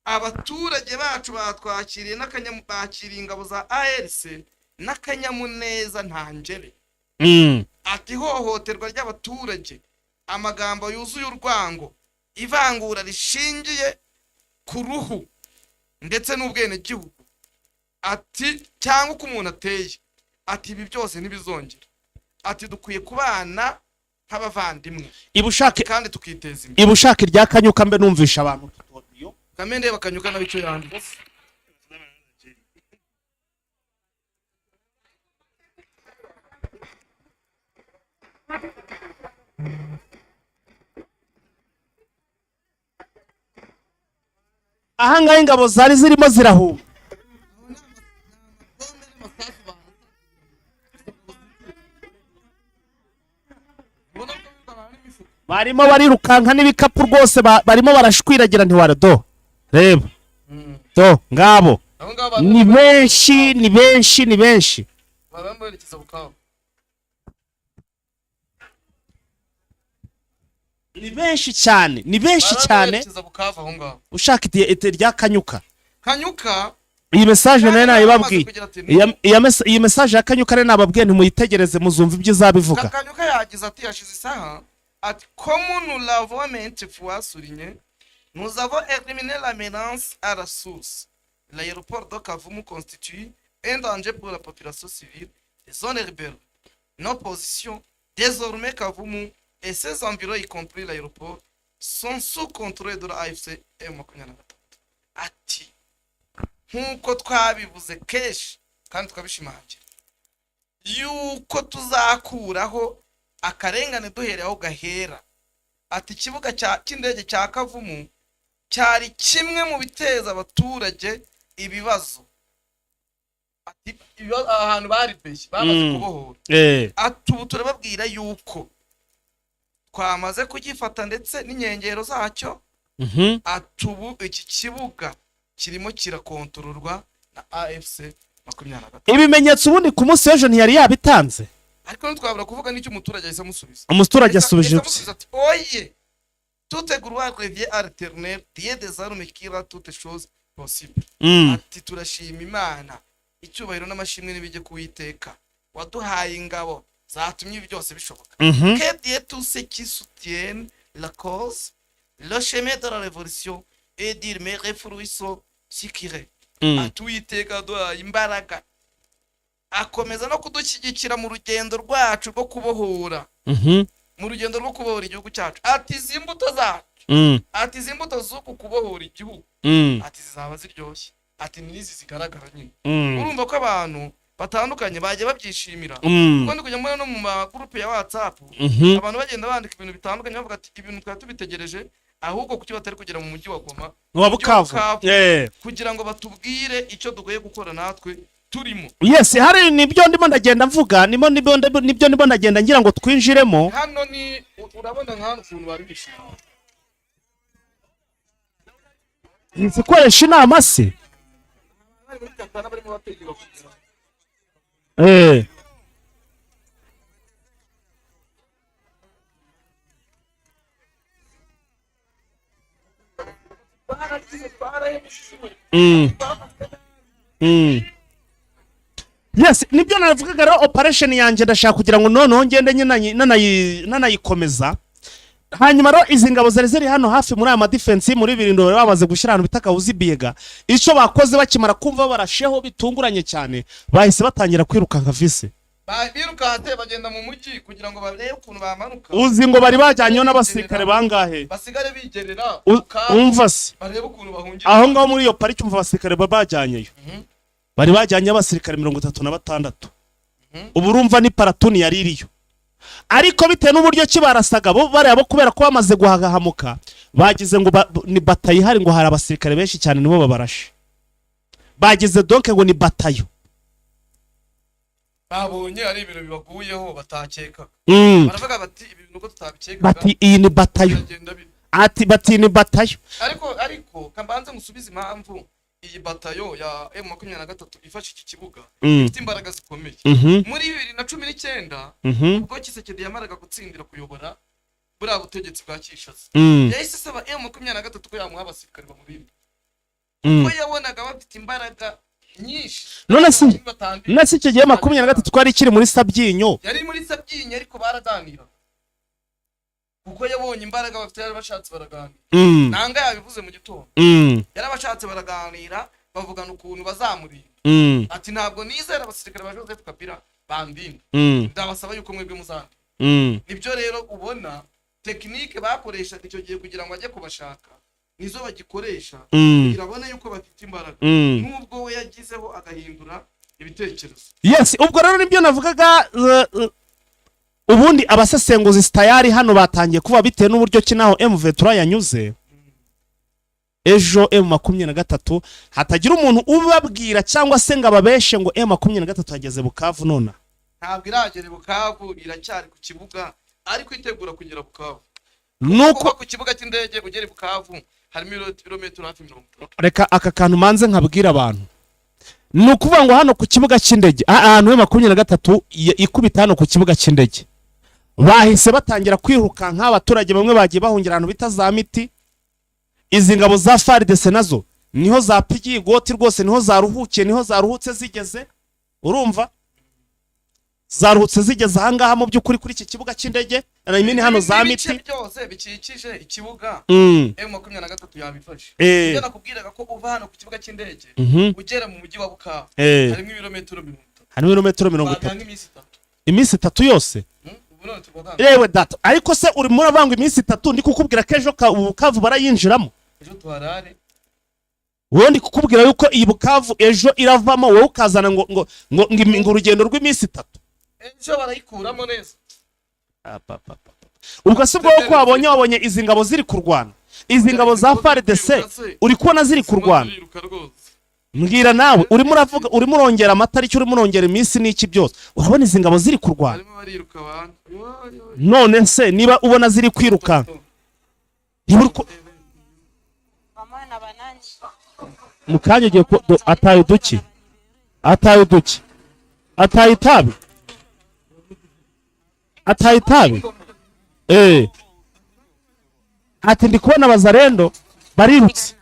abaturage bacu batwakiriye bakiriye ingabo za ARC n'akanyamuneza ntangere. Ati hohoterwa ry'abaturage, amagambo yuzuye urwango, ivangura rishingiye ku ruhu ndetse n'ubwene gihugu, ati cyangwa uko umuntu ateye, ati ibi byose ntibizongera. Ati dukwiye kubana nk'abavandimwe kandi tukiteza imbere. Ibushaka irya Kanyuka mbe numvisha abantu tutoriyo Kamende bakanyuka nabico yanditse. aha ngaho ingabo zari zirimo zirahuma, barimo barirukanka n'ibikapu rwose, barimo barashwiragira. Ntiwarado reba to ngabo ni benshi, ni benshi, ni benshi. Ni benshi cyane, ni benshi cyane. Ushaka ite rya Kanyuka, iyi message nayo nayibabwiye, iyi message ya Kanyuka rero nababwiye ntimuyitegereze muzumva ibyo izabivuga. Kanyuka yagize ati yashize isaha ati comme nous l'avons maintes fois souligné, nous avons éliminé la menace à la source. L'aéroport de Kavumu constitue un danger pour la population civile des zones urbaines. Nos positions, désormais Kavumu et ses environs, y compris l'aéroport, sont sous contrôle de la AFC M23. Ati nkuko twabivuze kenshi kandi tukabishimangira yuko tuzakuraho akarengane duhereho gahera. Ati ikibuga cy'indege cya Kavumu cyari kimwe mu biteza abaturage ibibazo. Ati ahantu bari beshye bamaze kubohora. Ati ubu turababwira yuko twamaze kugifata ndetse n'inkengero zacyo. Ati ubu iki kibuga kirimo kirakontororwa na AFC 23. Ibimenyetso ubundi ku munsi w'ejo ntiyari yabitanze, ariko ntitwabura kuvuga n'icyo umuturage ahise amusubiza. Umuturage asubije ati oye toute gloire revient à l'Éternel, Dieu des armes qui rend toutes choses possibles. Ati turashima Imana, icyubahiro n'amashimwe n'ibijye kuwiteka waduhaye ingabo zatumye ibi byose bishoboka. Que Dieu tous ceux qui soutiennent la cause, le chemin de la révolution et dire mes réfruits sikire. Ati uwiteka duhaye imbaraga, akomeza no kudushyigikira mu rugendo rwacu rwo kubohora, mu rugendo rwo kubohora igihugu cyacu. Ati zimbuto zacu, ati zimbuto z'uku kubohora igihugu, ati zizaba ziryoshye. Ati nizi zigaragara nyine. Urumva ko abantu batandukanye bagiye babyishimira. Kuko ndi kujya muri no mu group ya WhatsApp, abantu bagenda bandika ibintu bitandukanye bavuga ati ibintu twari tubitegereje, ahubwo kuki batari kugera mu mujyi wa Goma wa Bukavu kugira ngo batubwire icyo dugoye gukora natwe turimo. Yes, hari nibyo ndimo ndagenda mvuga, nibyo ndimo ndagenda ngira ngo twinjiremo. Hano ni urabona nk'ahantu ukuntu bari bishimye. Nzikoresha inama se. Yes, nibyo navugaga rero operation yanjye ndashaka kugira ngo noneho ngende nanayikomeza. Hanyuma rero izi ngabo zari hano hafi muri aya ma defense muri Birindo bamaze gushyira ahantu bitaka uzibiega. Icyo bakoze bakimara kumva barasheho bitunguranye cyane, bahise batangira kwiruka nka vise. Birukanse bagenda mu mujyi kugira ngo barebe ukuntu bamanuka. Uzi ngo bari bajyanyeho n'abasirikare bangahe? Basigare bigerera umva se. Barebe ukuntu bahungira. Aho ngaho muri iyo pariki umva abasirikare babajyanyeyo. Bari bajyanye abasirikare 36. Ubu urumva ni paratuni yari iriyo. Ariko bitewe n'uburyo kibarasaga bo barabo kubera ko bamaze guhagahamuka, bagize ngo ni batayo hari ngo hari abasirikare benshi cyane nibo babarashe. Bagize donc ngo ni batayo. Babonye ari ibintu bibaguyeho batakeka. Baravuga bati ibi bintu ko tutabikeka. Bati iyi ni batayo. Ati bati ni batayo. Ariko kambanze musubize impamvu iyi batayo ya M23 ifashe iki kibuga ifite imbaraga zikomeye. Muri 2019 ubwo Kisekedi yamaraga gutsindira kuyobora buriya butegetsi bwa Kinshasa, yahise asaba M23 ko yamuha abasirikare bamubimba kuko yabonaga bafite imbaraga nyinshi. None si icyo gihe 23 twari kiri muri Sabyinyo, yari muri Sabyinyo ariko baraganira kuko yabonye imbaraga bafite yarabashatse baraganira. Nanga yabivuze mu gitondo yarabashatse baraganira bavugana ukuntu bazamurinda. Ati ntabwo nizera abasirikare ba Joseph Kabila bandinda, ndabasaba yuko mwebwe muzandi. Nibyo rero ubona technique bakoresha icyo gihe kugira ngo ajye kubashaka nizo bagikoresha kugira abone yuko bafite imbaraga, nubwo we yagizeho agahindura ibitekerezo. Yes, ubwo rero nibyo navugaga. Ubundi abasesenguzi stayari hano batangiye kuba bitewe n'uburyo kinaho M23 yanyuze. Ejo M23 hatagira umuntu ubabwira cyangwa se ngo ababeshe ngo M23 yageze Bukavu nona. Ntabwo iragere Bukavu, iracyari ku kibuga ariko itegura kugera Bukavu. Nuko ku kibuga cy'indege ugere Bukavu harimo kilometero hafi 30. Reka aka kantu manze nkabwira abantu. Nukuvuga ngo hano ku kibuga cy'indege ahantu M23 ikubita hano ku kibuga cy'indege. Bahise batangira kwiruka nk'abaturage bamwe bagiye bahungira ahantu bita za Miti. Izi ngabo za FARDC nazo niho za pigiye goti rwose, niho zaruhukiye, niho zaruhutse zigeze. Urumva? Zaruhutse zigeze ahangaha mu by'ukuri kuri iki kibuga cy'indege. Narimini hano za Miti byose bikikije ikibuga. M23 yabifashe. Njye nakubwiraga ko uva hano ku kibuga cy'indege ugera mu mujyi wa Bukavu harimo ibirometero 30. Harimo ibirometero 30. Iminsi 3 yose. Yewe data, ariko se uri murabanga iminsi 3 ndi kukubwira ko ejo Bukavu barayinjiramo. Ejo tuharare. Wowe ndi kukubwira yuko iyi Bukavu ejo iravamo, wowe ukazana ngo urugendo rw'iminsi 3. Ejo barayikuramo neza. Ubwo se bwo ko wabonye izi ngabo ziri kurwana. Izi ngabo za FARDC uri kubona ziri kurwana. Mbwira nawe urimo uravuga urimo urongera amatariki, urimo urongera iminsi n'iki byose. Urabona izi ngabo ziri kurwana. None se niba ubona ziri kwiruka mukanya giye ataye duki ataye itabi ati ndi kubona abazarendo barirutse.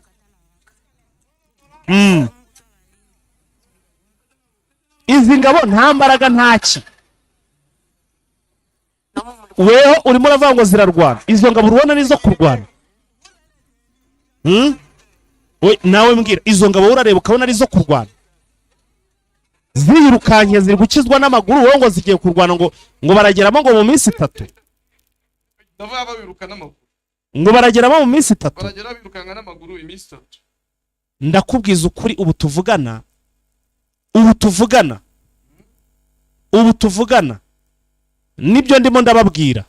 Izi ngabo nta mbaraga ntaki. Weho urimo uravuga ngo zirarwana. Izo ngabo urubona nizo kurwana. We nawe mbwira izo ngabo urareba ukabona arizo kurwana. Zirukanye ziri gukizwa n'amaguru, wowe ngo zigiye kurwana ngo barageramo ngo mu minsi 3. Ndavuga babiruka n'amaguru. Ngo barageramo mu minsi 3. Baragera birukanga n'amaguru iminsi 3. Ndakubwiza ukuri ubu tuvugana nibyo ndimo ndababwira.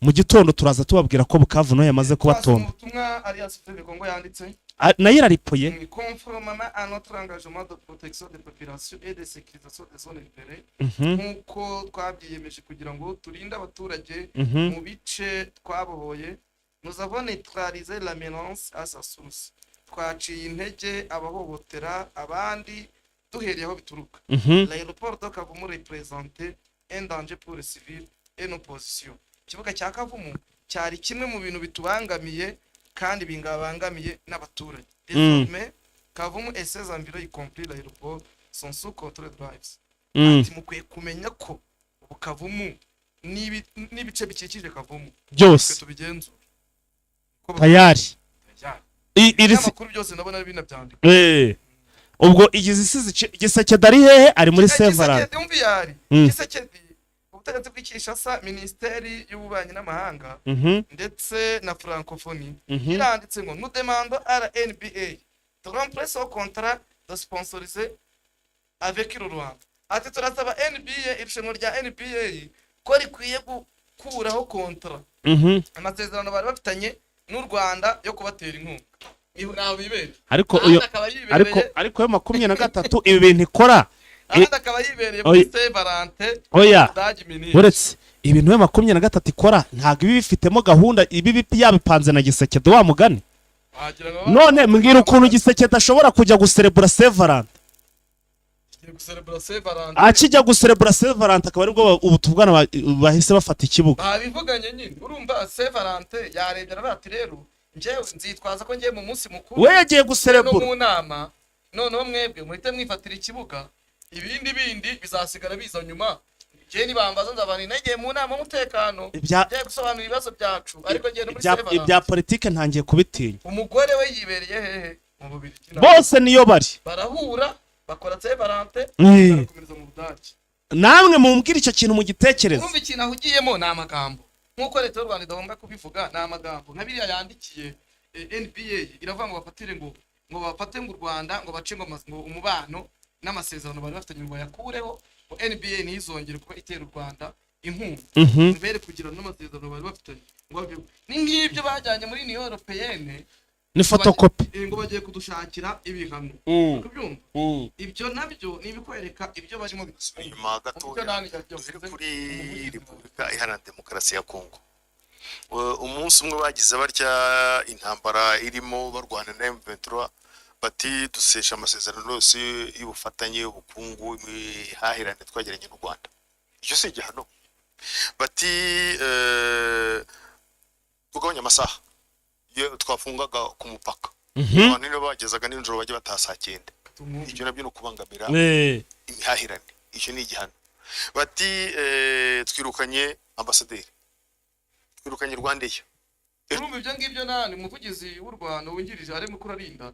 mu gitondo turaza tubabwira ko Bukavu no yamaze kubatomba. Ubutumwa Alliance Fleuve Congo yanditse Nayo iraripoye. Conformément à notre engagement de protection des populations et de sécurisation des zones libérées, nk'uko twabyiyemeje kugira ngo turinde abaturage mu bice twabohoye, nous avons neutralisé la menace à sa source. Twaciye intege abahohotera abandi duhereye aho bituruka. L'aéroport de Kavumu représentait un danger pour les civils et nos positions. Ikibuga cya Kavumu cyari kimwe mu bintu bitubangamiye kandi bingabangamiye n'abaturage. Désormais, Kavumu et ses environs, y compris l'aéroport, sont sous contrôle de l'AFC. Ati mukwiye kumenya ko Kavumu n'ibice bikikije Kavumu byose tubigenzura. Tayari. Amakuru byose ndabona binabyandika. Ubwo igiseke dari hehe ari muri Severance. Giseke ubutegetsi bw'Kinshasa, Ministeri y'Ububanyi n'Amahanga ndetse na Francophonie iranditse ngo nous demandons à la NBA de rompre son contrat de sponsoriser avec le Rwanda. Ati turasaba NBA, irushanwa rya NBA ko rikwiye gukuraho kontra amasezerano bari bafitanye n'u Rwanda yo kubatera inkunga. Naho bibere ariko yo 23 ibi bintu ikora akaba yibereye muri Severance. Oya uretse ibintu yo 23 ikora ntago ibi bifitemo gahunda, ibi yabipanze na Giseke do wa mugani. None mbwira ukuntu Giseke dashobora kujya guserebura Severance. Akijya guserebura Severance akaba aribwo ubutubwana bahise bafata ikibuga. Babivuganye nyine urumva Severance yarebye arati rero njewe nzitwaza ko ngiye mu munsi mukuru. We yagiye guserebura mu nama, none mwebwe muhite mwifatira ikibuga, ibindi bizasigara biza nyuma. Je ni bambaza nzabani nagiye mu nama umutekano je gusobanura ibibazo byacu, ariko ngiye muri Severance ibya politike ntangiye kubitinya. Umugore we yibereye hehe mu bubiri bose niyo bari barahura bakora Severance barakomeza mu Budage. Namwe mumbwira icyo kintu mu gitekerezo. Urumva ikintu ahugiyemo na amagambo nkuko leta y'u Rwanda idahomba kubivuga na amagambo nka biriya yandikiye NBA iravuga ngo bafatire ngo bafate ngo u Rwanda ngo bace ngo umubano n'amasezerano bari bafitanye ngo yakureho ngo NBA ntizongere kuba itera u Rwanda inkunga mbere kugira n'amasezerano bari bafitanye ngo ni nk'ibyo bajyanye muri Union Européenne ni photocopy ngo bagiye kudushakira ibihano kubyumva. Ibyo nabyo nibikwereka ibyo barimo nyuma gatoya kuri Repubulika Iharanira Demokarasi ya Kongo. Umunsi umwe bagize barya intambara irimo barwana na M23 bati dusesha amasezerano yose y'ubufatanye ubukungu imihahirane twagiranye n'u Rwanda. Icyo si igihano. Bati tugabanya amasaha twafungaga ku mupaka. Abantu nibo bagezaga n'injoro bajye batasakende. Icyo nabyo no kubangamira imihahirane. Icyo ni igihano. Bati twirukanye ambasaderi. Twirukanye Rwandeya. Urumva ibyo ngibyo nani umuvugizi w'u Rwanda wungirije ari mukuru arinda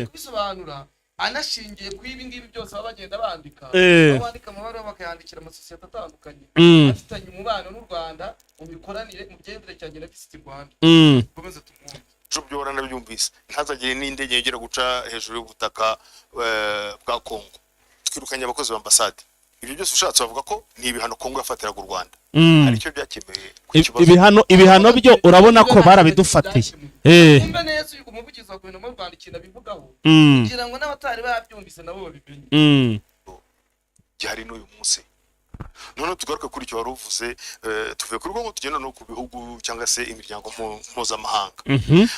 kubisobanura anashingiye ku ibi ngibi byose babagenda bandika abandika amabara bakayandikira amasosiyete atandukanye afitanye umubano n'u Rwanda mu mikoranire mu gendere cyane na Visit Rwanda. Komeza tumwumve. Byo barana byumvise ntazagire n'indege yegera guca hejuru y'ubutaka bwa Kongo. Twirukanye abakozi b'ambasade. Ibyo byose ushatse bavuga ko ni ibihano Kongo yafatiraga u Rwanda. Hari icyo byakemeye ibihano byo urabona ko barabidufatiye. Kumbe neza uyu umuvugizi wa guverinoma y'u Rwanda ikintu bivugaho kugira ngo n'abatari babyumvise nabo babimenye. Gihari n'uyu munsi. None tugaruka kuri icyo waruvuze tuvuye kuri ngo tugenda no ku bihugu cyangwa se imiryango mpuzamahanga.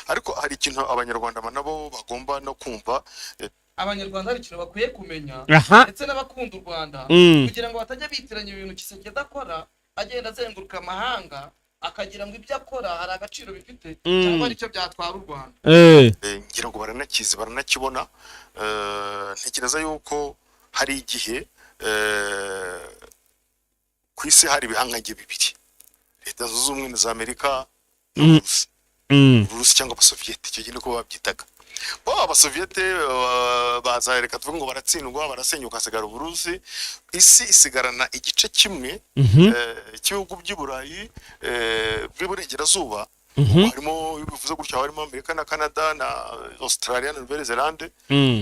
Ariko hari ikintu abanyarwanda nabo bagomba no kumva. Abanyarwanda hari ikintu bakwiye kumenya ndetse n'abakunda u Rwanda kugira ngo batajya bitiranya ibintu Kiseke dakora agenda azenguruka amahanga akagira ngo ibyo akora hari agaciro bifite cyangwa ari cyo byatwara u Rwanda. Ngira ngo baranakibona. Ntekereza yuko hari igihe ku isi hari ibihangange bibiri, Leta Zunze Ubumwe za Amerika n'Uburusi cyangwa Abasoviyete. Icyo gihe niko babyitaga. Abasoviyete bazareka tuvuga ngo baratsindwa barasenyuka hasigara Uburusi. Isi isigarana igice kimwe cy'ibihugu by'i Burayi bw'iburengerazuba. Harimo bivuze gutya harimo Amerika na Canada na Australia na Nouvelle-Zélande.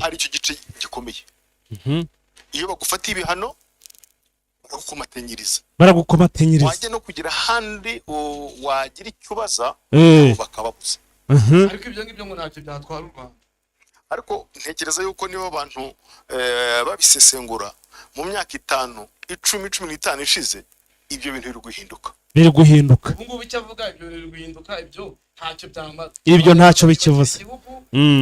Ari cyo gice gikomeye. Iyo bagufatiye ibihano baragukomatanyiriza wajya no kugira handi wagira icyo ubaza bakababuza. ariko ibyo ngibyo ngo ntacyo byatwara u Rwanda. Ariko ntekereza yuko niba abantu babisesengura mu myaka 5, 10, 15 ishize, ibyo bintu biri guhinduka. Ubu ngubu icyo avuga ibyo biri guhinduka, ibyo ntacyo byamaze. Ibyo ntacyo bikivuze.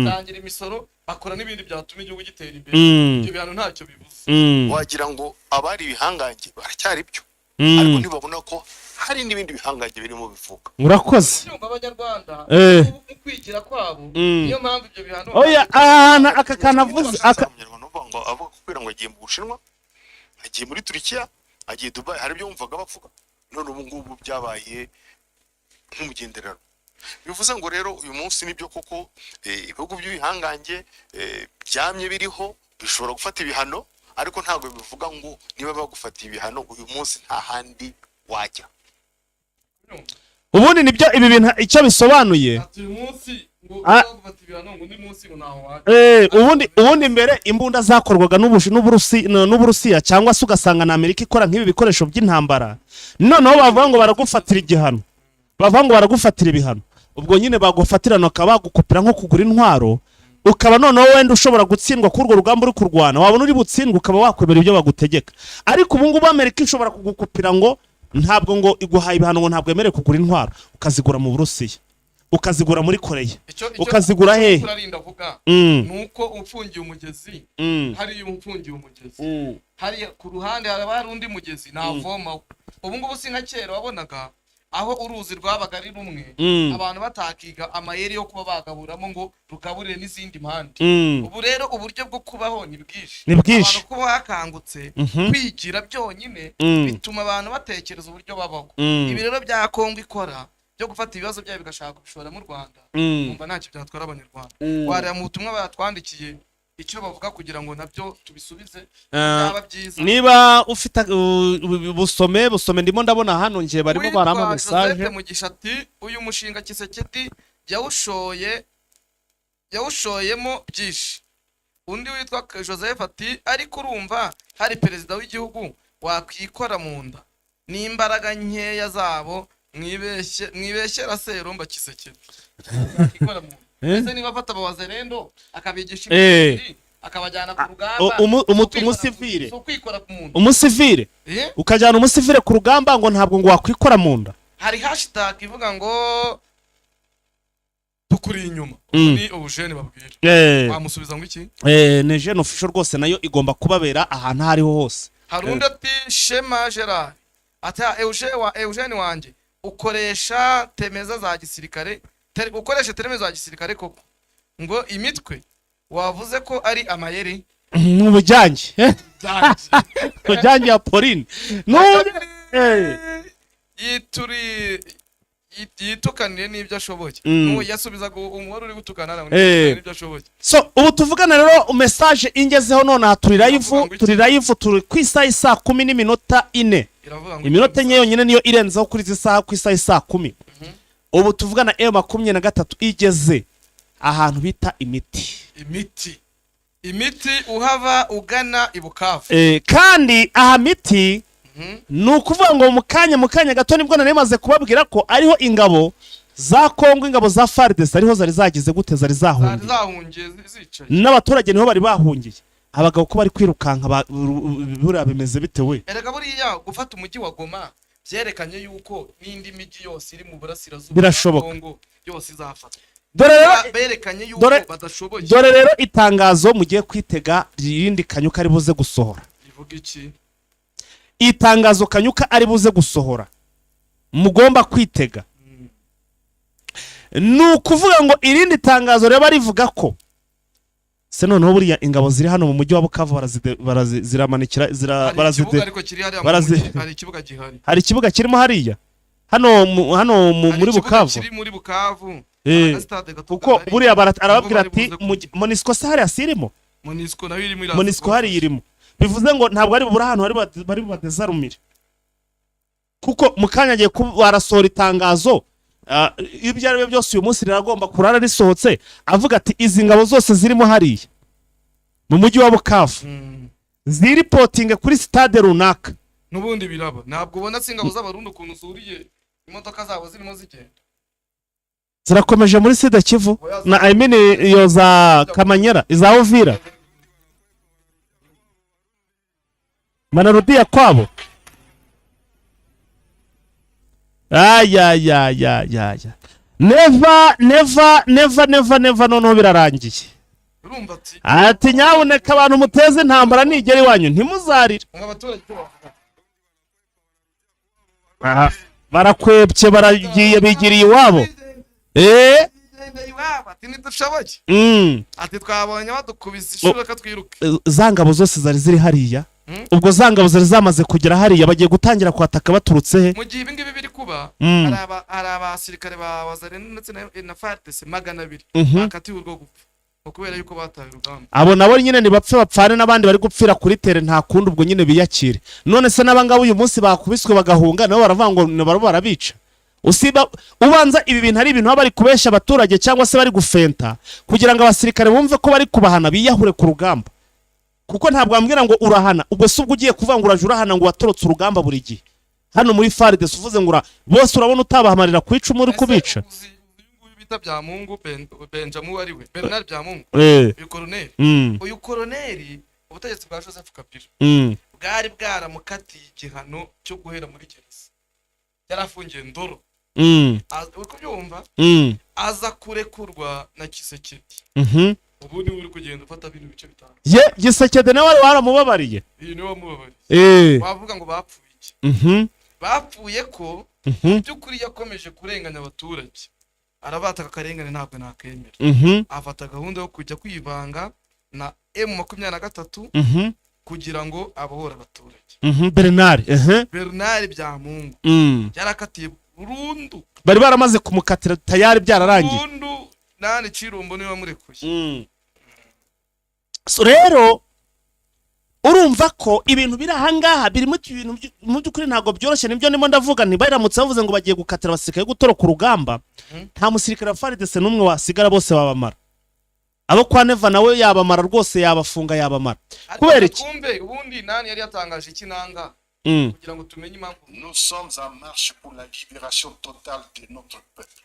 Tangira imisoro bakora n'ibindi byatuma igihugu gitera imbere. Ibyo bintu ntacyo bivuze. Wagira ngo abari bihangange baracyari byo. Ariko ntibabona ko hari n'ibindi bihangange birimo bivuka. Murakoze. Cyumva abanyarwanda kwigira kwabo niyo mpamvu ibyo bihano. Oya aka kanavuze abanyarwanda ngo avuga kugira ngo agiye mu Bushinwa, agiye muri Turkiya, agiye Dubai, hari byo umvaga bavuga. None ubu ngubu byabaye nk'umugenderano. Bivuze ngo rero uyu munsi nibyo koko ibihugu by'ibihangange byamye biriho bishobora gufata ibihano, ariko ntabwo bivuga ngo niba bagufatiye ibihano uyu munsi nta handi wajya. Ubundi nibyo ibi bintu icyo bisobanuye. Uyu munsi ngo bagufata ibihano ngo undi munsi ngo naho wajya. Ubundi mbere imbunda zakorwaga n'Uburusiya cyangwa se ugasanga na Amerika ikora nk'ibi bikoresho by'intambara. Noneho bavuga ngo baragufatira igihano. Bavuga ngo baragufatira ibihano. Ubwo nyine bagufatirana bakaba bagukopera nko kugura intwaro, ukaba noneho wenda ushobora gutsindwa kuri urwo rugamba uri kurwana, wabona uri butsindwa ukaba wakwemera ibyo bagutegeka. Ariko ubu ngubu Amerika ishobora kugukopera ngo ntabwo ngo iguhaye ibihano ngo ntabwo yemerewe kugura intwaro, ukazigura mu Burusiya, ukazigura muri Koreya, ukazigura he. Kurarinda vuga nuko ufungiye umugezi, hari umfungiye umugezi, hari ku ruhande hari undi mugezi navoma. Ubu ngubu sinka kera wabonaga aho uruzi rwabaga ari rumwe, abantu batakiga amayeri yo kuba bagaburamo ngo rugaburire n'izindi mpande. Ubu rero uburyo bwo kubaho ni bwinshi. Abantu kuba hakangutse kwigira byonyine bituma abantu batekereza uburyo babaho. Ibi rero bya Kongo ikora byo gufata ibibazo byabo bigashaka kubishora mu Rwanda, umva ntacyo byatwara abanyarwanda. Warira mu butumwa batwandikiye icyo bavuga kugira ngo nabyo tubisubize byaba byiza. Niba ufite busome ndimo ndabona hano ngiye barimo barama message. Mugisha ati uyu mushinga Kisekedi yawushoyemo byinshi. Undi witwa Joseph ati ariko urumva hari perezida w'igihugu wakwikora mu nda n'imbaraga nkeya zabo mwibeshyera Seromba Kisekedi. Ikora mu ese niba afata abazerendo akabigisha ibindi akabajyana ku rugamba umusivile ukajyana umusivile ku rugamba ngo ntabwo ngo wakwikora mu nda. Hari hashtag ivuga ngo tukuri inyuma ni Eugene babwira bamusubiza ngo iki ne Eugene official rwose nayo igomba kubabera ahantu hariho hose. Hari undi ati Shema Gerard ata Eugene wanje ukoresha temeza za gisirikare ukoresha teremezo za gisirikare koko ngo imitwe wavuze ko ari amayeri mu bujyanje bujyanje ya Pauline yitukanire n'ibyo ashoboye yasubizaga umubare uri gutukana n'ibyo ashoboye. So ubu tuvugana rero message ingezeho none turi live turi ku isaha 10:04 iminota enye yonyine niyo irenzaho kuri izi saha ku isaha 10. Ubu tuvugana M23 igeze ahantu bita imiti uhava ugana ibukavu. Kandi aha miti nukuvuga ngo mu kanya gato nibwo narimaze kubabwira ko ariho ingabo za Kongo, ingabo za FARDC ariho zari zagize gute, zari zahungiye zicaye n'abaturage niho bari bahungiye. Abagabo ko bari kwirukanka buriya bimeze bitewe. Erega buriya gufata umujyi wa Goma byerekanye yuko n'indi miji yose iri mu burasirazuba birashoboka Kongo yose izafata. Berekanye yuko badashoboye. Dore rero itangazo mugiye kwitega irindi Kanyuka ari buze gusohora. Rivuga iki? Itangazo Kanyuka ari buze gusohora mugomba kwitega nukuvuga ngo irindi tangazo rero barivuga ko se noneho buriya ingabo ziri hano mu mujyi wa Bukavu ziramanikira hari ikibuga kirimo hariya hano muri Bukavu kuko buriya arababwira ati Monisco sahari asirimo Monisco hari irimo, bivuze ngo ntabwo ari buri ahantu bari badezarumire kuko mukanya agiye barasohora itangazo ibyo ari byose uyu munsi riragomba kurara risohotse avuga ati izi ngabo zose zirimo hariya mu mujyi wa Bukavu ziripotinge kuri stade runaka n'ubundi biraba ntabwo ubona singabo z'abarundi ukuntu zuriye imodoka zabo zirimo zigenda zirakomeje muri Sida Kivu na I mean iyo za Kamanyera iza Uvira manarudia kwabo ya never noneho birarangiye urumva ati nyabuneka abantu muteze intambara nigera iwanyu ntimuzarire abaturage barakwebye baragiye bigiriye iwabo ati twabonye badukubise ishuri ka twiruke za ngabo zose zari ziri hariya ubwo za ngabo zari zamaze kugera hariya bagiye gutangira kwataka baturutse he mu gihe ibi ngibi biri kuba hari abasirikare ba Wazalendo ndetse na FARDC 200 bakatiwe urwo gupfa kubera yuko bataye urugamba abo nabo nyine ni bapfe bapfane n'abandi bari gupfira kuri tere nta kundi ubwo nyine biyakire none se n'abangabo uyu munsi bakubiswe bagahunga nabo baravuga ngo barabica usiba ubanza ibi bintu ari ibintu bari kubesha abaturage cyangwa se bari gufenta kugira ngo abasirikare bumve ko bari kubahana biyahure ku rugamba kuko ntabwo bambwira ngo urahana ubwo se ubwo ugiye kuvuga ngo uraje urahana ngo watorotse urugamba buri gihe hano muri FARDC uvuze ngo bose urabona utabahamarira kwica muri kubica bita Byamungu Benjamin ari we Bernard Byamungu uyu koroneri uyu koroneri ubutegetsi bwa Joseph Kabila bwari bwaramukatiye igihano cyo guhera muri gereza yarafungiye Ndoro kubyumva aza kurekurwa na Kisekedi ubu ni uri kugenda ufata ibintu bice bitanu Gisekedi nawe waramubabariye iyi ni wamubabariye wavuga ngo bapfuye iki bapfuye ko by'ukuri yakomeje kurenganya abaturage arabataka akarengane ntabwo nakemera afata gahunda yo kujya kwivanga na M23 kugira ngo abohora abaturage Bernard Byamungu yarakatiye burundu bari baramaze kumukatira tayari byararangiye burundu nani Cirumbo niwe wamurekuye so rero urumva ko ibintu biri ahangaha birimo ibintu mu byukuri ntago byoroshye nibyo ndimo ndavuga ntibayiramutse bavuze ngo bagiye gukatira abasirikare gutoroka urugamba nta musirikare wa FARDC n'umwe wasigara bose babamara abo kwa Neva nawe yabamara rwose yabafunga yabamara kubera iki kumbe ubundi nani yari yatangaje ikinanga kugira ngo tumenye impamvu nous sommes en marche pour la libération totale de notre peuple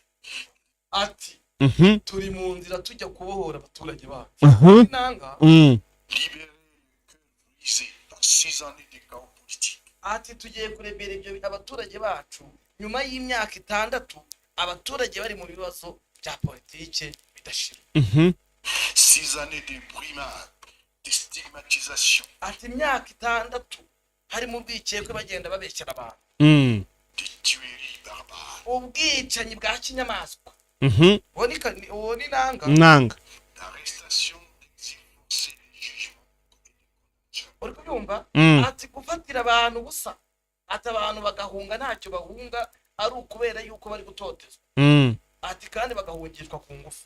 ati turi mu nzira tujya kubohora abaturage bacu inanga par 6 années de chaos politique ati tugiye kurebera ibyo abaturage bacu nyuma y'imyaka 6 abaturage bari mu bibazo bya politike bidashira 6 années de brimade de stigmatisation ati imyaka 6 hari mu bwikekwe bagenda babeshyira abantu de tuerie barbare ubwicanyi bwa kinyamaswa woni nanga l'arrestation d'exécuter les jugements uri kubyumva ati gufatira abantu busa ati abantu bagahunga ntacyo bahunga ari ukubera yuko bari gutotezwa ati kandi bagahungishwa ku ngufu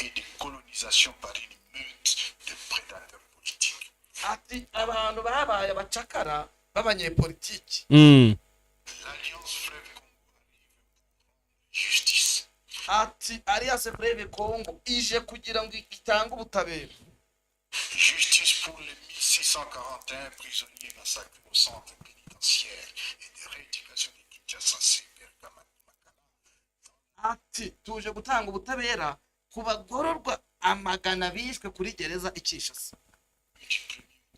et de colonisation par une meute de prédateurs politiques ati abantu babaye abacakara b'abanyepolitiki l'alliance fleuve Congo arrive justice ati Alliance Fleuve Congo ije kugira ngo itange ubutabera justice pour les 1641 prisonniers massacrés au centre pénitentiaire et de rééducation de Kinshasa Cyber Makala ati tuje gutanga ubutabera ku bagororwa amagana bishwe kuri gereza Kinshasa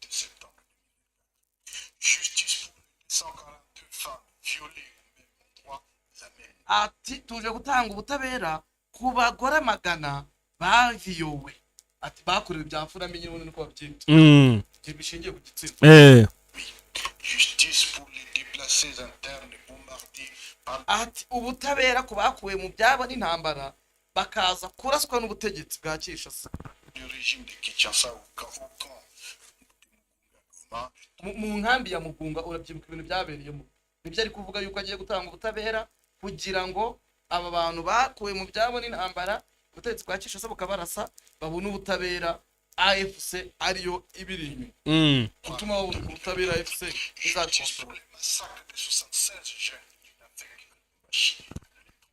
de septembre 2024 justice pour les 142 femmes violées au même endroit la même ati tuje gutanga ubutabera ku bagore amagana baviyowe ati bakorewe ibyafura menye n'uko nuko babyita bishingiye ku gitsina justice pour les déplacés internes bombardés par ati ubutabera ku bakuwe mu byabo n'intambara bakaza kuraswa n'ubutegetsi bwa Kinshasa le régime de Kinshasa au camp mu nkambi ya Mugunga urabyibuka ibintu byabereyemo nibyo ari kuvuga yuko agiye gutanga ubutabera kugira ngo aba bantu bakuwe mu byabo n'intambara ubutegetsi bwa Kinshasa bukabarasa babona ubutabera AFC ariyo ibirimi gutuma babona ubutabera AFC izakontrola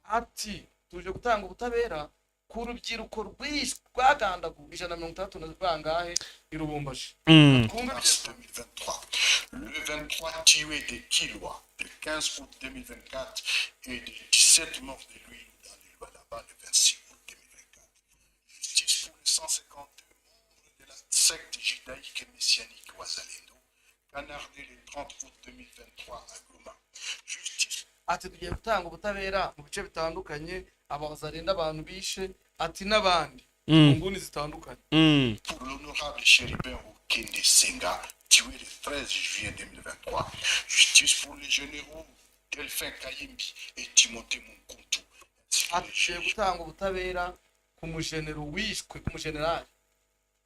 ati tuje gutanga ubutabera ku rubyiruko rwagandagu 160 na bangahe i Lubumbashi en mars 2023 le 23 tués des Kilwa le 15 août 2024 et des 17 morts de l'huile dans les Lualaba le 26 août 2024. Justice pour les 152 membres de la secte judaïque messianique Wazalendo, canardé le 30 août 2023 à Goma. Justice. ati tugiye gutanga ubutabera mu bice bitandukanye abazarenda abantu bishe ati n'abandi mu nguni zitandukanye. Pour l'honorable Chéribin Okende Senga, tué le 13 juillet 2023. Justice pour les généraux Delphin Kayimbi et Timothée Munkuntu. ati tugiye gutanga ubutabera ku mujenero wishwe ku mujenerali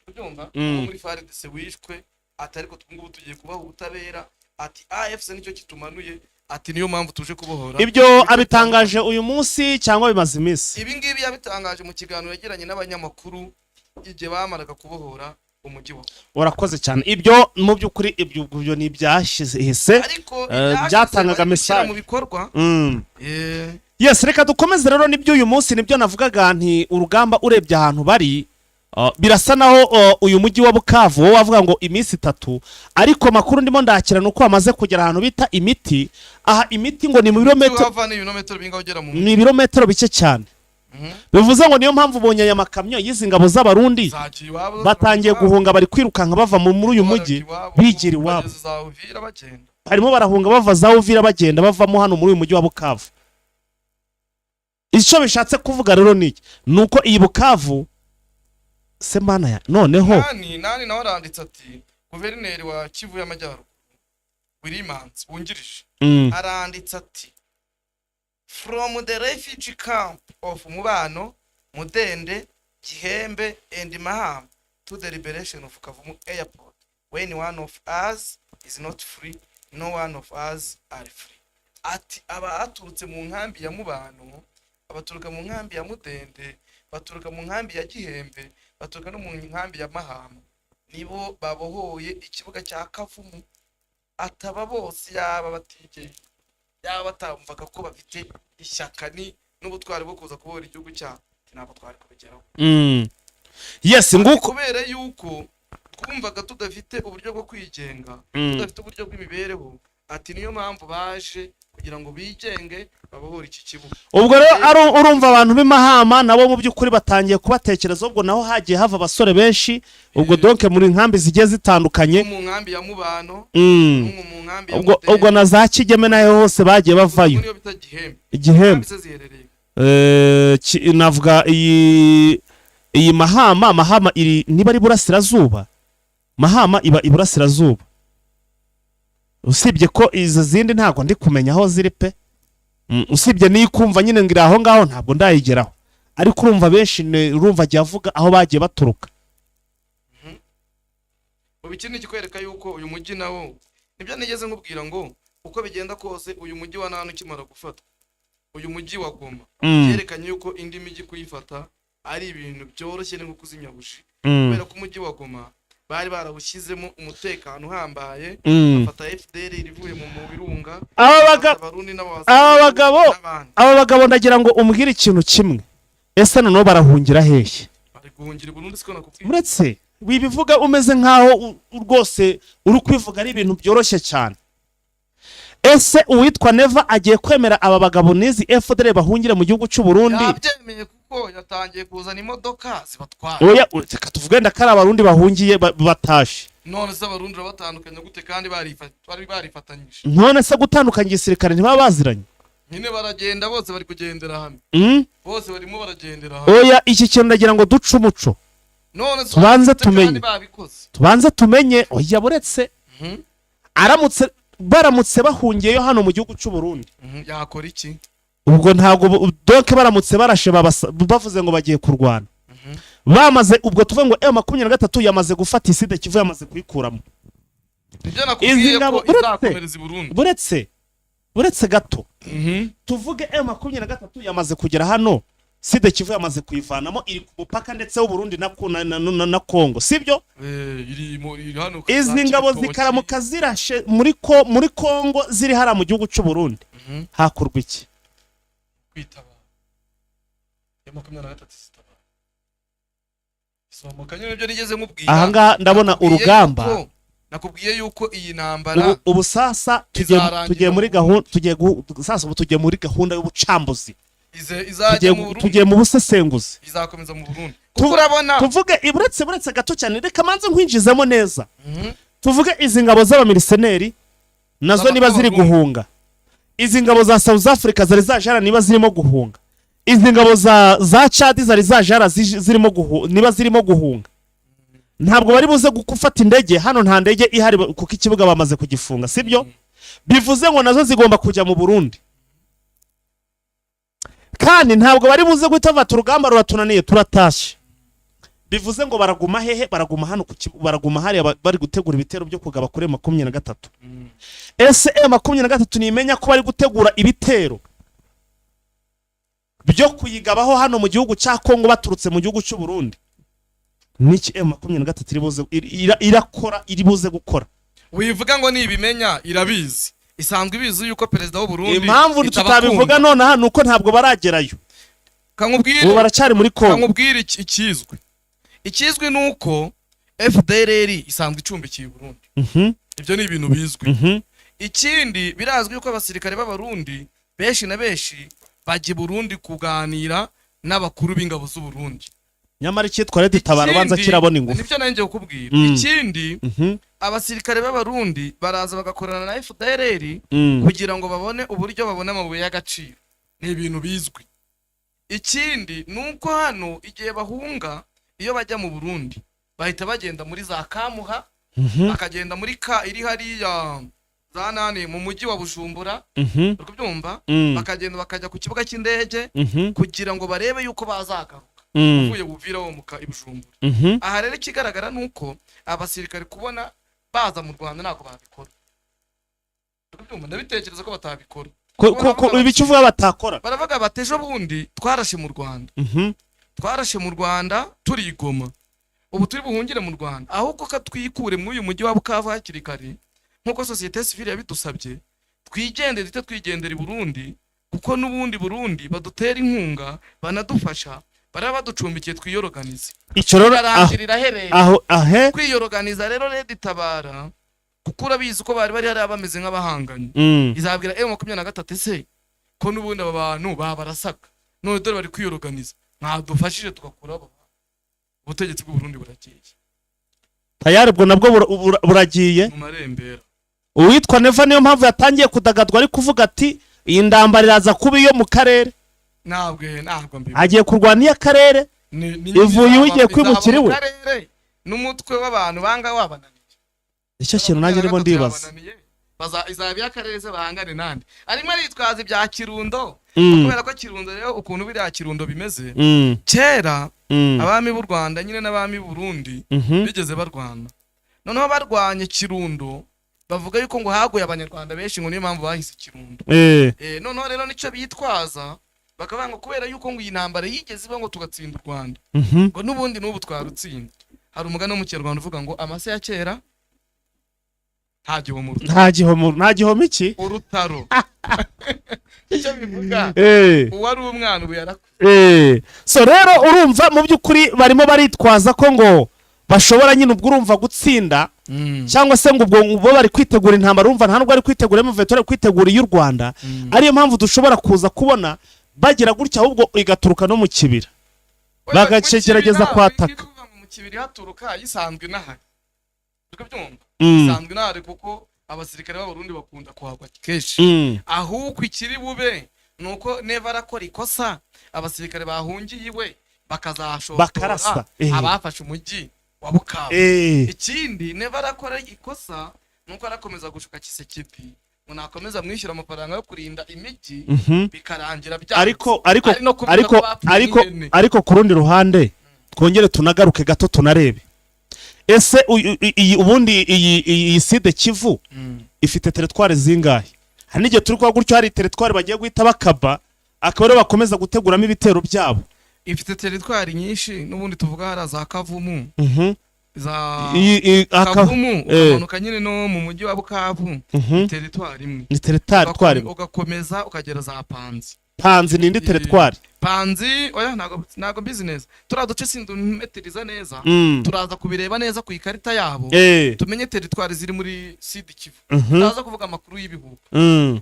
ubyumva muri FARDC wishwe ati ariko twungubu tugiye kubaha ubutabera ati AFC nicyo kitumanuye ati niyo mpamvu tuje kubohora. Ibyo abitangaje uyu munsi cyangwa bimaze iminsi? Ibi ngibi yabitangaje mu kiganiro yagiranye n'abanyamakuru igihe bamaraga kubohora umujyi wa. Urakoze cyane. Ibyo mu by'ukuri ibyo ni ibyahise byatangaga message mu bikorwa. Yes, reka dukomeze rero nibyo uyu munsi nibyo navugaga nti urugamba urebye ahantu bari birasa naho uyu mujyi wa Bukavu wo wavuga ngo iminsi 3 ariko makuru ndimo ndakira nuko bamaze kugera ahantu bita Imiti. Aha Imiti ngo ni mu birometero bingagera mu ni birometero bike cyane. Bivuze ngo niyo mpamvu bonye aya makamyo yizi ngabo z'abarundi batangiye guhunga bari kwirukanka bava muri uyu mujyi bigira iwabo. Barimo barahunga bava za Uvira bagenda bavamo hano muri uyu mujyi wa Bukavu. Icyo bishatse kuvuga rero niki nuko iyi Bukavu semana ya noneho nani nawe aranditse ati guverineri wa Kivu y'Amajyaruguru Williams wungirije aranditse ati from the refugee camp of Mubano, Mudende, Gihembe and Mahama to the liberation of Kavumu airport. When one of us is not free, no one of us are free. Ati aba aturutse mu nkambi ya Mubano, abaturuka mu nkambi ya Mudende, baturuka mu nkambi ya Gihembe, baturuka no mu nkambi ya Mahama, nibo babohoye ikibuga cya Kavumu. Ataba bose yaba batige yaba batamvaga ko bafite ishyaka ni n'ubutwari bwo kuza kubohora igihugu cyabo ntabwo twari kubigeraho. Yes, nguko kubera yuko twumvaga tudafite uburyo bwo kwigenga, tudafite uburyo bw'imibereho, ati niyo mpamvu baje kugira ngo bigenge babohora iki kibuga. Ubwo rero urumva abantu b'Imahama nabo mu by'ukuri batangiye kubatekereza ubwo naho hagiye hava abasore benshi ubwo donc muri nkambi zigiye zitandukanye mu nkambi ya Mubano mu nkambi ya ubwo na za Kigeme nayo hose bagiye bavayo Igihembe navuga iyi Mahama iri niba ari burasirazuba Mahama iba iburasirazuba usibye ko izo zindi ntago ndi kumenya aho ziri pe usibye ni kumva nyine ngira aho ngaho ntabwo ndayigeraho ariko urumva benshi urumva agiye avuga aho bagiye baturuka. Ubikindi kikwereka yuko uyu mujyi nawo nibyo nigeze nkubwira ngo uko bigenda kose uyu mujyi wa nanu kimara gufata uyu mujyi wa Goma yerekanye yuko indi mijyi kuyifata ari ibintu byoroshye nko kuzimya buji kubera ko umujyi wa Goma bari barawushyizemo umutekano uhambaye bafata FDR irivuye mu birunga aba bagabo ndagira ngo umbwire ikintu kimwe ese none barahungira hehe bari guhungira Burundi siko nakubwiye uretse wibivuga umeze nkaho rwose uri kwivuga ari ibintu byoroshye cyane. Ese uwitwa Neva agiye kwemera aba bagabo nizi FDR bahungire mu gihugu cy'u Burundi? Yabyemeye kuko yatangiye kuzana imodoka zibatwara. Oya reka tuvuge ndakara abarundi bahungiye batashe. None se abarundi batandukanye gute kandi barifatanyije? None se gutandukanya igisirikare ntibaba baziranye? Nyine baragenda bose bari kugendera hamwe. Bose barimo baragendera hamwe. Oya iki kintu ndagira ngo duce umuco. None tubanze tumenye oya buretse baramutse bahungiyeyo hano mu gihugu cy'u Burundi yakora iki? Ubwo ntago donc baramutse barashe bavuze ngo bagiye kurwana bamaze ubwo tuvuge ngo M23 yamaze gufata iside Kivu yamaze kuyikuramo izi ngabo izakomereza i Burundi buretse gato tuvuge M23 yamaze kugera hano side Kivu yamaze kuyivanamo iri ku mupaka ndetse w'u Burundi na Kongo sibyo iri hano izi ngabo zikaramuka zirashe muri Kongo ziri hara mu gihugu cy'u Burundi hakurwa iki? Kwitaba M23 somoka nyine byo nigeze nkubwira aha ndabona urugamba nakubwiye yuko iyi ntambara ubu sasa tugiye muri gahunda tugiye muri gahunda y'ubucambuzi izajya mu Burundi, tugiye mu busesenguzi, izakomeza mu Burundi. Kuko urabona tuvuge iburetse gato cyane, reka manze nkwinjizemo neza. Tuvuge izi ngabo z'abamiliseneri nazo niba ziri guhunga, izi ngabo za South Africa zari zajara niba zirimo guhunga, izi ngabo za Chad zari zajara niba zirimo guhunga, ntabwo bari buze gufata indege hano. Nta ndege ihari kuko ikibuga bamaze kugifunga, sibyo? Bivuze ngo nazo zigomba kujya mu Burundi, kandi ntabwo bari buze guhita bata urugamba ruratunaniye turatashye. Bivuze ngo baraguma hehe? Baraguma hano baraguma hari bari gutegura ibitero byo kugaba kuri M23. Ese M23 nimenya ko bari gutegura ibitero byo kuyigabaho hano mu gihugu cya Kongo baturutse mu gihugu cy'u Burundi, niki M23 iri buze gukora? Wivuga ngo nibimenya irabizi, isanzwe ibizi yuko perezida w'u Burundi impamvu tutabivuga none hano uko ntabwo baragerayo, kankubwire baracyari muri Kongo. Kankubwire ikizwi nuko FDLR isanzwe icumbikiye Burundi. Ibyo ni ibintu bizwi. Ikindi birazwi yuko abasirikare b'Abarundi benshi na benshi bajya Burundi kuganira n'abakuru b'ingabo z'u Burundi. Nyamara icyitwa Tabara banza kirabona ingufu. Nibyo nanjye ukubwira. Ikindi abasirikare b'Abarundi baraza bagakorana na FDLR kugira ngo babone uburyo babona amabuye y'agaciro. Ni ibintu bizwi. Ikindi nuko hano igihe bahunga iyo bajya mu Burundi bahita bagenda muri za Kamuha, bakagenda muri iri hariya za nane mu mujyi wa Bujumbura, ukubyumva, bakagenda bakajya ku kibuga cy'indege kugira ngo barebe yuko bazagaruka uvuye Buvira wo muka Bujumbura. Aha rero ikigaragara nuko abasirikare kubona baza mu Rwanda nako babikora. Ukubyumva, ndabitekereza ko batabikora. Ko ibicuvuga batakora. Baravuga batejo bundi twarashe mu Rwanda. Twarashe mu Rwanda turigoma. Ubu turi buhungire mu Rwanda. Ahubwo ka twikure mu uyu mujyi wa Bukavu hakiri kare. Nkuko societe civile yabidusabye, twigendera i Burundi kuko nubundi Burundi badutera inkunga, banadufasha, baraba baducumbikiye twiyoroganize. Icyo rero aho kwiyoroganiza rero Tabara kuko urabizi ko bari hari abameze nk'abahanganye. Izabwira M23 ese ko nubundi aba bantu babarasaka, none dore bari kwiyoroganiza, mwadufashije tugakura abo ubutegetsi bw'u Burundi buragiye. Tayari bwo nabwo buragiye mu marembera. Uwitwa Neva niyo mpamvu yatangiye kudagadwa ari kuvuga ati iyi ndambara iraza kuba iyo mu karere. Ntabwo mbi. Agiye kurwaniye akarere. Ivuye ugiye kwimukira iwe. N'umutwe w'abantu banga wabananiye. Icyo kintu nanjye nibo ndibaza. Izabi y'akarere se bahangane nande. Arimo aritwaza ibya Kirundo. Kubera ko Kirundo rero ukuntu biriya Kirundo bimeze. Kera abami b'u Rwanda nyine n'abami b'u Burundi bigeze barwana. Noneho barwanye Kirundo bavuga yuko ngo haguye abanyarwanda benshi ngo niyo mpamvu bahise Kirundo. Noneho rero nico bitwaza bakabanga kubera yuko ngo iyi ntambara yigeze iba ngo tugatsinda u Rwanda. Ngo nubundi nubu twarutsinda. Hari umugani wo mu Kinyarwanda uvuga ngo amase ya kera nta gihome iki urutaro. Icyo bivuga uwari umwana ubu yarakuze. So rero urumva mu by'ukuri barimo baritwaza ko ngo bashobora nyine ubwo urumva gutsinda cyangwa se ngo ubwo bo bari kwitegura intambara, urumva nta nubwo ari kwitegura M23 kwitegura y'u Rwanda. Ariyo mpamvu dushobora kuza kubona bagira gutya ahubwo igaturuka no mu kibira bagacegerageza kwataka. Mu kibira haturuka yisanzwe nahari. Isanzwe nahari kuko abasirikare b'Abarundi bakunda kuhagwa keshi. Ahubwo ikiri bube nuko Neva arakora ikosa abasirikare bahungiye iwe bakazashobora abafashe umujyi wa Bukavu. Ikindi Neva arakora ikosa nuko arakomeza gushuka Kisekedi, munakomeza mwishyura amafaranga yo kurinda imijyi bikarangira bya. Ariko ku rundi ruhande twongere tunagaruke gato tunarebe. Ese ubundi iyi Sud Kivu ifite teritwari zingahe? Hari n'igihe turi kwa gutyo hari teritwari bagiye guhita bakaba akaba rero bakomeza guteguramo ibitero byabo. Ifite teritwari nyinshi n'ubundi tuvuga hari za Kavumu. Kavumu ukamanuka nyine no mu mujyi wa Bukavu teritwari imwe. Ni teritwari ugakomeza ukagera za Panzi. Panzi n'indi teritwari. Panzi oya ntago business turaduce sindumetiriza neza turaza kubireba neza ku ikarita yabo tumenye teritwari ziri muri Sud Kivu turaza kuvuga amakuru y'ibihugu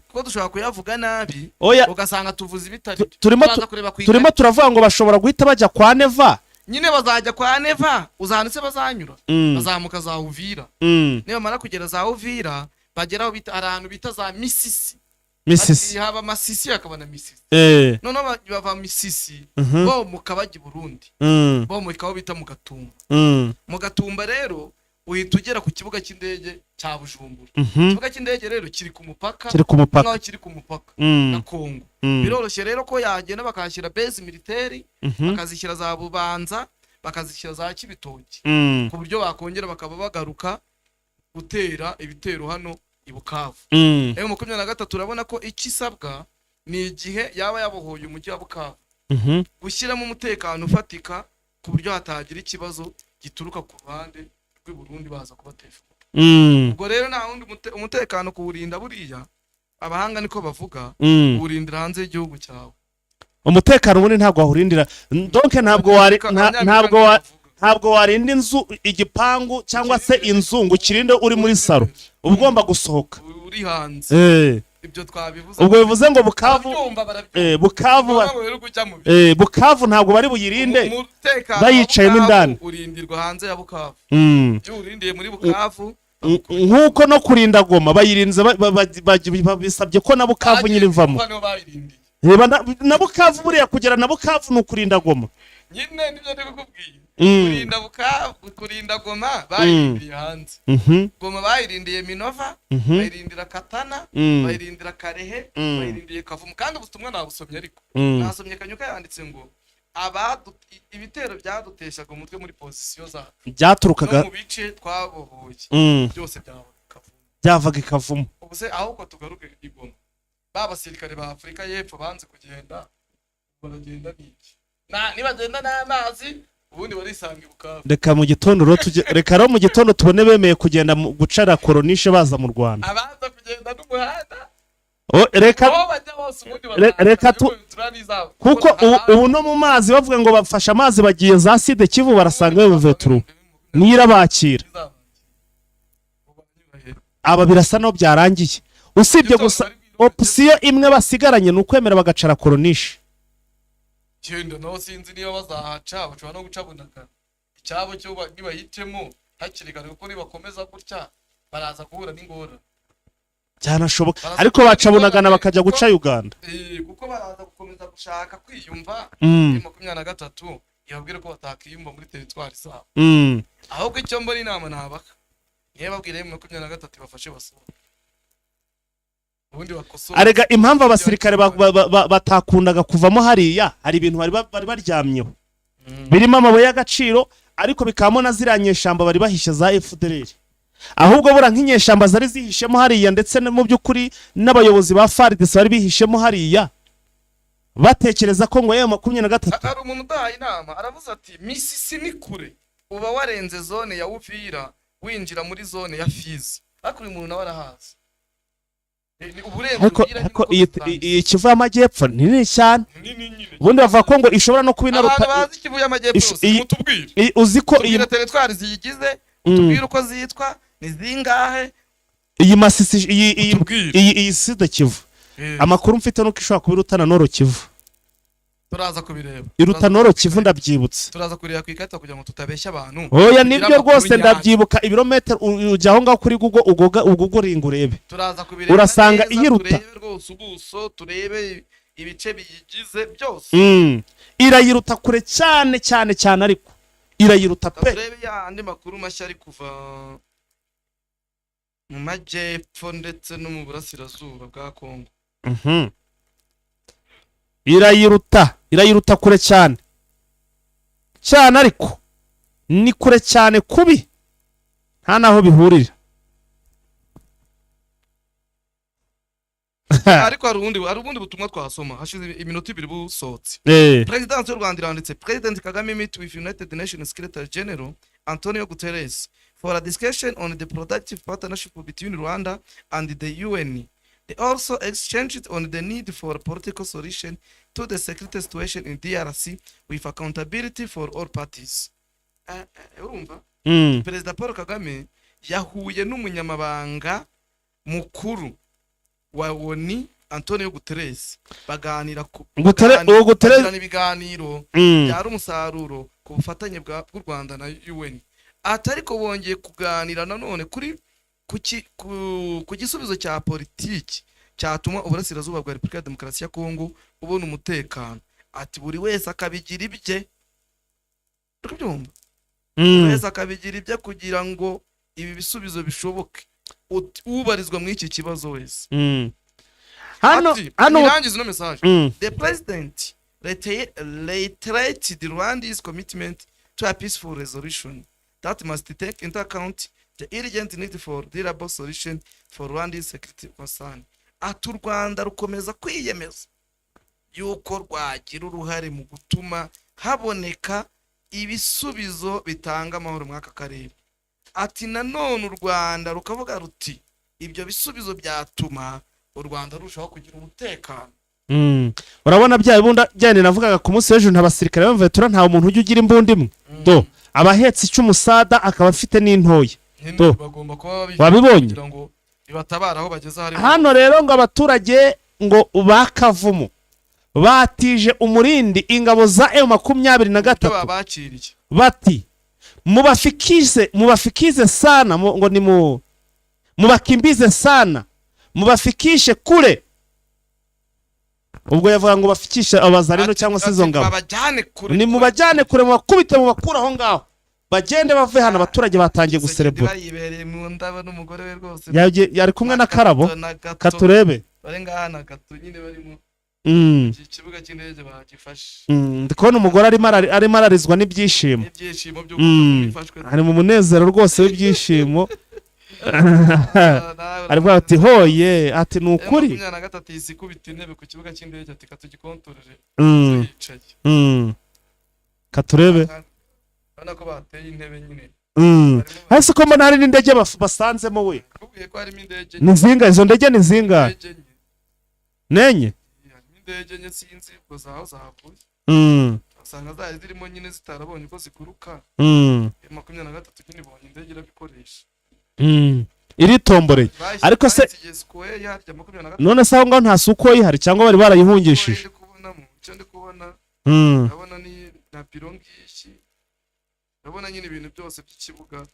kuko dushobora kuyavuga nabi ugasanga tuvuze ibitari turimo turavuga ngo bashobora guhita bajya kwa Neva nyine bazajya kwa Neva uzanditse bazanyura bazamuka za Uvira niba mara kugera za Uvira bageraho bita ahantu bita za Misisi haba Masisi akabana Misisi none bava Misisi bo mukabajya Burundi bo mukaba bita mu Gatumba rero uhita ugera ku kibuga cy'indege cya Bujumbura ikibuga cy'indege rero kiri ku mupaka na Kongo biroroshye rero ko yagenda bakashyira base militaire bakazishyira za Bubanza bakazishyira za Kibitoki ku buryo bakongera bakaba bagaruka gutera ibitero hano i Bukavu. M23 turabona ko ikisabwa ni igihe yaba yabohoye umujyi wa Bukavu gushyiramo umutekano ufatika ku buryo hatagira ikibazo gituruka ku ruhande rw'i Burundi baza kubatesha. Ubwo rero nta wundi umutekano kuwurinda buriya abahanga niko bavuga urindira hanze y'igihugu cyawe. Umutekano ubundi ntabwo wahurindira donc ntabwo warinda inzu igipangu cyangwa se inzu ngo kirinde uri muri saro ugomba gusohoka uri hanze ibyo twabivuze ubwo bivuze ngo Bukavu ntabwo bari buyirinde bayicayemo indani urindirwa hanze ya Bukavu iyo urindiye muri Bukavu nkuko no kurinda Goma bayirinze bisabye ko na Bukavu nyirivamo na Bukavu buriya kugera na Bukavu no kurinda Goma nyine nibyo ndikubwiye kurinda Goma bayirindiye hanze Goma bayirindiye Minova bayirindira Katana bayirindira Karehe bayirindiye Kavumu kandi ubutumwa nabusomye ariko nasomye Kanyuka yanditse ngo ibitero byaduteshaga umutwe muri position zacu byaturukaga mu bice twabohoye byose byavaga Kavumu ubuse ahubwo tugaruke i Goma babasirikare ba Afrika y'Epfo banze kugenda baragenda niki nibagenda n'amazi ubundi barisanga i Bukavu reka mu gitondo tubone bemeye kugenda gucara koronishe baza mu Rwanda abaza kugenda n'umuhanda reka kuko ubu no mu mazi bavuga ngo bafashe amazi bagiye za Sud Kivu barasanga M23 nirabakira aba birasa no byarangiye usibye gusa option imwe basigaranye nukwemera bagacara koronishe cyenda no sinzi niyo bazahaca bacwa no gucabunaka icyabo cyo nibahitemo hakirikana kuko nibakomeza gutya baraza guhura n'ingora cyanashoboka ariko bacabunagana bakajya guca Uganda kuko baraza gukomeza gushaka kwiyumva 23 yabwire ko batakiyumva muri teritwari zabo ahubwo icyo mbona inama nabaka niye babwire 23 bafashe basura arega impamvu abasirikare batakundaga kuvamo hariya hari ibintu bari baryamyeho birimo amabuye y'agaciro ariko bikamo na ziranyeshamba bari bahishe za FDLR ahubwo bura nk'inyeshamba zari zihishemo hariya ndetse mu by'ukuri n'abayobozi ba FARDC bari bihishemo hariya batekereza ko ngo M23 ari umuntu udaha inama aravuze ati Misisi ni kure uba warenze zone ya Uvira winjira muri zone ya Fizi akuri umuntu nawe arahaza ariko iyi Kivu y'Amajyepfo ni nini cyane ubundi bavuga ko ngo ishobora no kuba inaruta Kivu y'Amajyepfo mutubwire uzi ko iyi teritwari ziyigize tubwire uko zitwa ni zingahe iyi Masisi iyi Sud Kivu amakuru mfite nuko ishobora kuba irutana Nord Kivu turaza kubireba iruta Nord Kivu ndabyibutse turaza kureba ku ikarita kugira ngo tutabeshya abantu oya nibyo rwose ndabyibuka ibirometero ujyaho ngaho kuri Google ugogoringa urebe turaza kubireba urasanga iyiruta rwose ubuso turebe ibice biyigize byose irayiruta kure cyane cyane cyane ariko irayiruta pe turebe ya andi makuru mashya ari kuva mu majyepfo ndetse no mu burasirazuba bwa Kongo irayiruta kure cyane ariko ni kure cyane kubi nta naho bihurira ariko hari ubundi butumwa twasoma hashize iminota 2 busotse President y'u Rwanda iranditse President Kagame meet with United Nations Secretary General Antonio Guterres for a discussion on the productive partnership between Rwanda and the UN They also exchanged on the need for a political solution to the security situation in DRC with accountability for all parties. Urumva? Perezida Paul Kagame yahuye n'umunyamabanga mukuru wa ONU Antonio Guterres baganira ku ibiganiro byari umusaruro ku bufatanye bw'u Rwanda na UN. Atariko bongeye kuganira nanone kuri ku gisubizo cya politiki cyatuma uburasirazuba bwa Repubulika ya Demokarasi ya Kongo ubona umutekano. Ati buri wese akabigira ibye. Tukubyumva? Wese akabigira ibye kugira ngo ibi bisubizo bishoboke. Ubarizwa mu iki kibazo wese. Hano irangiza no message. The president reiterated Rwanda's commitment to a peaceful resolution that must take into account the urgent need for durable solution for Rwanda's security concern. Ati u Rwanda rukomeza kwiyemeza yuko rwagira uruhare mu gutuma haboneka ibisubizo bitanga amahoro mu aka karere. Ati nanone u Rwanda rukavuga ruti ibyo bisubizo byatuma u Rwanda rushaho kugira umutekano. Urabona bya ibunda cyane navugaga ku munsi w'ejo ntabasirikare b'Imventura nta umuntu ujya ugira imbunda imwe. Do abahetse icumusada akaba afite n'intoye. Do bagomba kuba wabibonye ngo bibatabara aho bageze hari. Hano rero ngo abaturage ngo bakavumu batije umurindi ingabo za M23 babakiriye bati mubafikize sana ngo ni mubakimbize sana mubafikishe kure. Ubwo yavuga ngo bafikishe abazarino cyangwa se izo ngabo ni mubajyane kure mubakubite mubakura aho ngaho bagende bave hano. Abaturage batangiye guserebura yari kumwe na Karabo Katurebe bari ngana gato nyine barimo ikibuga cy'indege bagifashe. Ndikubona umugore arimo ararizwa n'ibyishimo byo gufashwe ari mu munezero rwose w'ibyishimo. Ariko ati hoye ati nukuri 23 isikubita intebe ku kibuga cy'indege ati katugikontorere yicaye. Katurebe bana ko bateye intebe nyine. Hasi ko mbona hari n'indege basanzemo we. Kubuye ko harimo indege. Ni zinga izo ndege ni zinga? Nenye? Indege nye sinzi ko zahavuye. Asanga zari zirimo nyine zitarabonye ko zikuruka. 23 nyine bonye indege irabikoresha. Iri tomboreye ariko se none se aho ngaho nta suko yihari cyangwa bari barayihungishije. Ndabona ni na pirongishi ndabona nyine ibintu byose by'ikibuga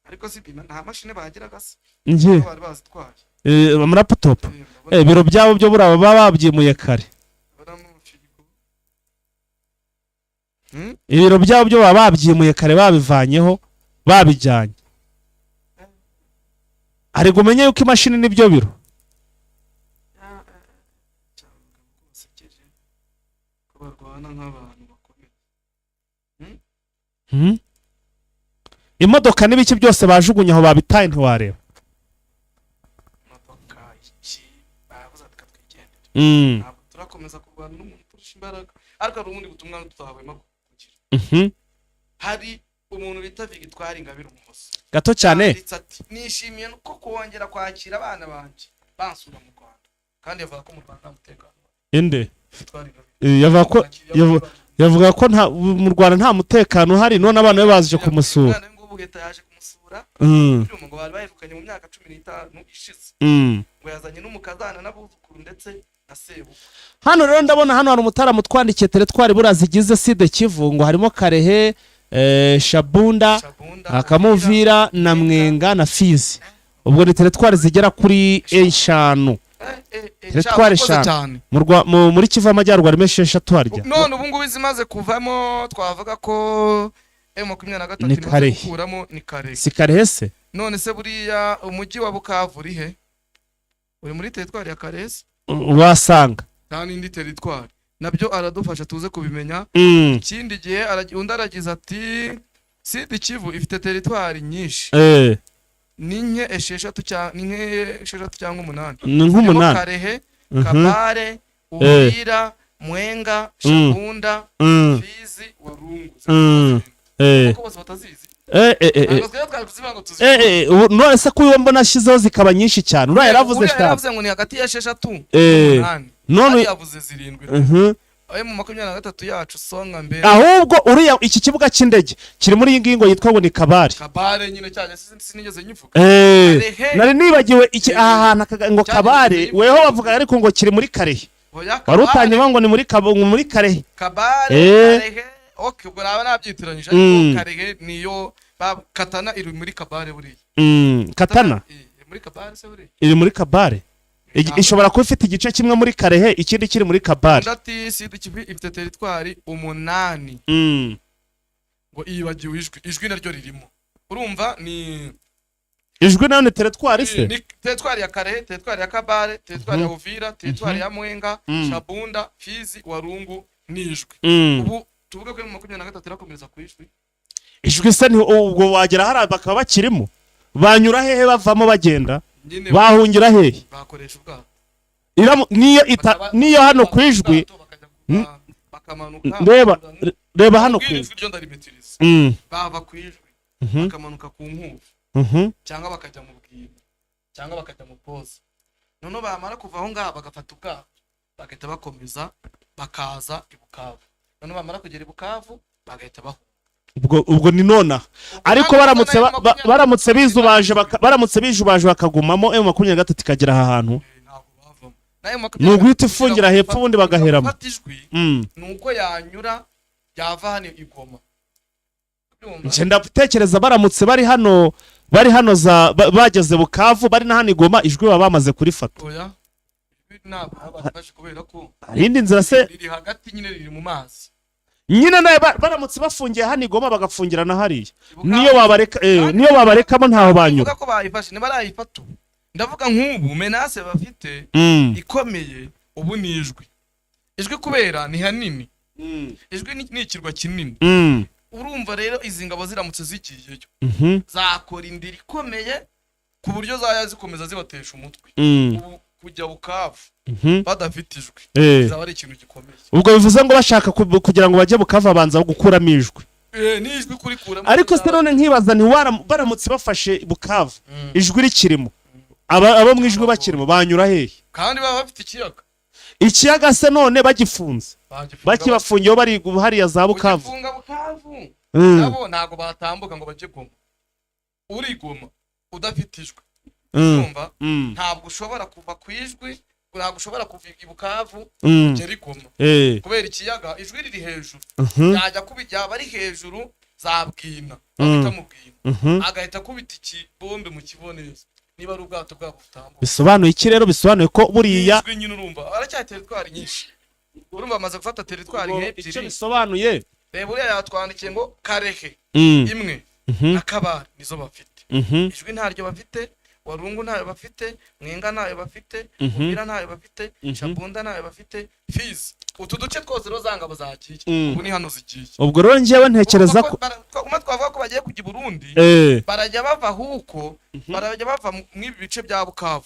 ariko si nta mashine bagira gase bari bazitwaye mu laptop. Biro byabo byo buraba babyimuye kare. Ibiro byabo byo babyimuye kare babivanyeho babijyanye. Ari gumenye yuko imashini nibyo biro. Imodoka n'ibiki byose bajugunye aho babitaye ntiwareba. Turakomeza kurwana n'umuntu turusha imbaraga ariko ari ubundi butumwa tutahwema kugira. Hari umuntu bita Victoire Ingabire Umuhoza gato cyane nishimiye ko kongera kwakira abana banje bansura mu Rwanda kandi yavuga ko mu Rwanda umutekano. Inde yavuga ko mu Rwanda nta mutekano uhari none abana be baje kumusura. Ngo Leta yaje kumusura ngo bari bahirukanye mu myaka 15 ishize. Ngo yazanye n'umukazana n'abuzukuru ndetse na sebu. Hano rero ndabona hano hari umutara mutwandikiye teritwari burazigize Side Kivu ngo harimo Karehe Shabunda Akamuvira na Mwenga na Fizi. Ubwo ni teritwari zigera kuri 5. Teritwari 5 muri Kivu amajyaruguru arimo 6 harya. None ubu ngubu zimaze kuvamo twavuga ko M23 ikuramo ni Karehe. Si Karehe se? None se buriya umujyi wa Bukavu uri he? Uri muri teritwari ya Karehe? Wasanga nta n'indi teritwari nabyo aradufasha tuze kubimenya. Ikindi gihe undi aragize ati Side Kivu ifite teritwari nyinshi ni nke 6 cyangwa 8. Ni nk'umunani. Karehe, Kabare, Uvira, Mwenga, Shabunda, Fizi, Warungu. Uko bose batazizi ntabwo twari twari kuzivuga ngo tuzivuge. none se ko uwo mbona ashyizeho zikaba nyinshi cyane uriya yaravuze Uriya eshanu yaravuze ngo ni hagati ya 6 n'umunani. none Kandi yavuze 7. Mhm. Ayo mu 23 yacu songa mbere. ahubwo uriya iki kibuga cy'indege kiri muri iyi ngingo yitwa ngo ni Kabare. Kabare nyine cyane sinigeze nyivuga. Nari nibagiwe iki aha hantu ngo Kabare weho wavuga ariko ngo kiri muri Karehe. Oya, wari utanye ngo ni muri Karehe. Kabare Karehe. Okay, ubwo naba nabyitiranyije ariko Karehe niyo Katana iri muri Kabare buriya. Katana muri Kabare se buriya. iri muri Kabare. Ishobora kuba ifite igice kimwe muri Karehe ikindi kiri muri Kabare. Ndati Sud Kivu ifite teritwari 8. Ngo iyibagiwe ijwi naryo ririmo. Urumva ni ijwi nayo ni teritwari se? Ni teritwari ya Karehe, teritwari ya Kabare, teritwari ya Uvira, teritwari ya Mwenga, Shabunda, Fizi, Warungu n'ijwi. Ubu tuvuga ko mu 23 irakomeza ku ijwi. Ijwi se ni ubwo wagera hari bakaba bakirimo banyura hehe bavamo bagenda bahungira hehe bakoresha ubwato niyo hano ku ijwi reba hano ku ijwi ryo ndarimetiriza bava ku ijwi bakamanuka ku nkuvu cyangwa bakajya mu bwira cyangwa bakajya mu poza none bamara kuva aho ngaho bagafata ubwato bagahita bakomeza bakaza i Bukavu none bamara kugera i Bukavu bagahita ubwo ni nona ariko baramutse bijubaje bakagumamo M23 ikagera aha hantu nuguhita ifungira hepfo ubundi bagaheramo nuko yanyura yava hano i Goma nje ndatekereza baramutse bari hano bageze Bukavu bari na hano i Goma ijwi baba bamaze kurifata oya ntabwo abafashe kubera ko irindi nzira se riri hagati nyine riri mu mazi nyine naye baramutse bafungiye hano i Goma bagafungirana hariya niyo babarekamo ntaho banyura uvuga ko bayifashe ntibarayifata ndavuga nk'ubu menace bafite ikomeye ubu ni ijwi kubera ni hanini ijwi ni ikirwa kinini urumva rero izi ngabo ziramutse zigiyeyo zakora indiri ikomeye ku buryo zaya zikomeza zibatesha umutwe kujya Bukavu badafite ijwi zaba ari ikintu gikomeye ubwo bivuze ngo bashaka kugira ngo bajye Bukavu abanza gukuramo ijwi n'ijwi kurikuramo ariko se none nkibaza baramutse bafashe Bukavu ijwi rikirimo abo mu ijwi bakirimo banyura hehe kandi baba bafite ikiyaga se none bagifunze bakibafungiyeho bari hariya za Bukavu nabo ntago batambuka ngo bajye Goma uri Goma udafite ijwi urumva ntabwo ushobora kuva ku ijwi ntabwo ushobora kuva i Bukavu ugera i Goma kubera ikiyaga ijwi riri hejuru yajya kubijyaba ari hejuru zabwina bagita mu bwina agahita kubita ikibombe mu kiboneza niba ari ubwato bwabo butambuka bisobanuye iki rero bisobanuye ko buriya ijwi nyine urumva aracyari teritwari nyinshi urumva amaze gufata teritwari nk'ebyiri icyo bisobanuye reba uriya yatwandikiye ngo Karehe imwe na Kabare nizo bafite ijwi ntaryo bafite Warungu ntayo bafite Mwenga ntayo bafite Uvira ntayo bafite Shabunda ntayo bafite Fizi utu duce twose rozangabo zakiye ubu ni hano zigiye ubwo rero ngiyewe ntekereza ko umwe twavuga ko bagiye kujya Burundi barajya bava huko barajya bava mw'ibi bice bya Bukavu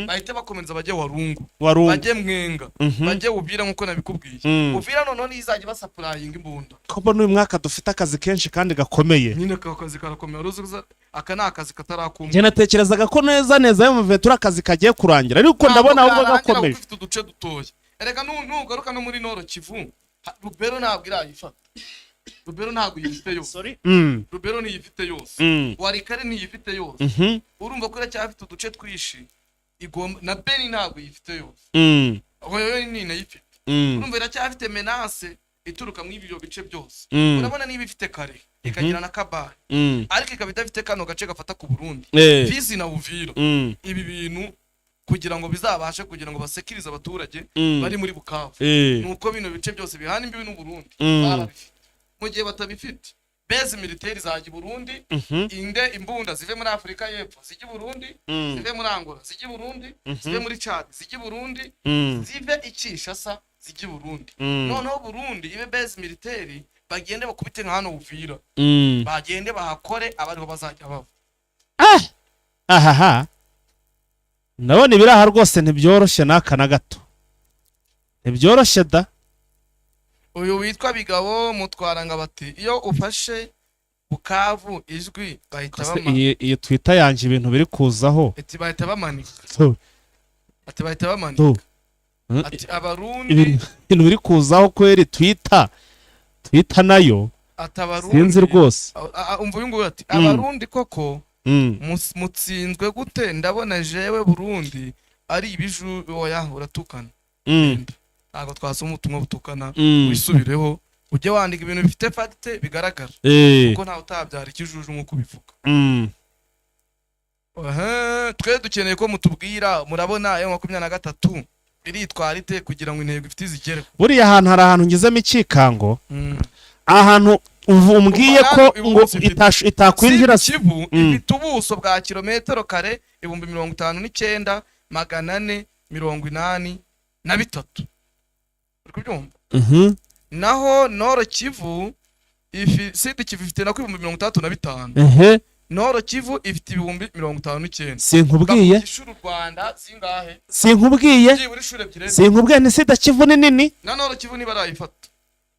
bahite bakomeza bajye Warungu bajye Mwenga bajye Uvira nkuko nabikubwiye Uvira none izajya basapurayinga imbunda ko mbona uyu mwaka dufite akazi kenshi kandi gakomeye nyine akazi karakomeye uruzuza aka nakazi katarakumva je natekerezaga ko neza M23 akazi kagiye kurangira ariko ndabona ahubwo gakomeye ufite uduce dutoya erega nugaruka no muri Nord Kivu Rubero ntabwo irayifata Rubero ntabwo yifite yose Rubero ni yifite yose Warikare ni yifite yose urumva ko iracyafite uduce twishi Igoma na Beni ntabwo yifite yose aho yo ni nayifite urumva iracyafite menace ituruka mu ibyo bice byose urabona niba ifite Kare ikagira na Kabare ariko ikaba idafite kano gace gafata ku Burundi Fizi na Uvira ibi bintu kugira ngo bizabashe kugira ngo basekirize abaturage bari muri Bukavu nuko bino bice byose bihana imbibi n'u Burundi barabifite mu gihe batabifite base militaire zaje Burundi inde imbunda zive muri Afrika y'Epfo zijye Burundi zive muri Angola zijye Burundi zive muri Chad zijye Burundi zive Ikishasa zijye Burundi noneho Burundi ibe base militaire bagende bakubite hano Uvira bagende bahakore abariho bazajya bava ahaha ndabona ibiraha rwose ntibyoroshye n'aka na gato ntibyoroshye da uyu witwa Bigabo mutwaranga bati iyo ufashe Bukavu ijwi bahita Kase bamanika iyi Twitter yanje ibintu biri kuzaho ati bahita bamanika So, ati bahita bamanika so, ati abarundi ibintu biri kuzaho kweri Twitter nayo ati abarundi sinzi rwose. umva uyu nguyu ati abarundi koko Mm. mutsinzwe gute ndabona jewe Burundi ari ibiju oya uratukana Mm. ntabwo twasoma ubutumwa butukana Mm. wisubireho ujye wandika ibintu bifite fagite bigaragara kuko ntawe utabyara ikijuju nk'uko ubivuga. Mm. Twe dukeneye ko mutubwira murabona M23 iritwara ite kugira ngo intego ifite izigere. Buriya ahantu hari ahantu ngizemo ikikango ahantu umbwiye ko ngo itakwinjira Kivu ifite ubuso bwa kilometero kare 59,483 uri kubyumva. Naho Nord Kivu Sud Kivu ifite na 35,000. Nord Kivu ifite 59,000. sinkubwiye Ishuru Rwanda zingahe? sinkubwiye ni Sud Kivu ni nini Na Nord Kivu ni barayifata.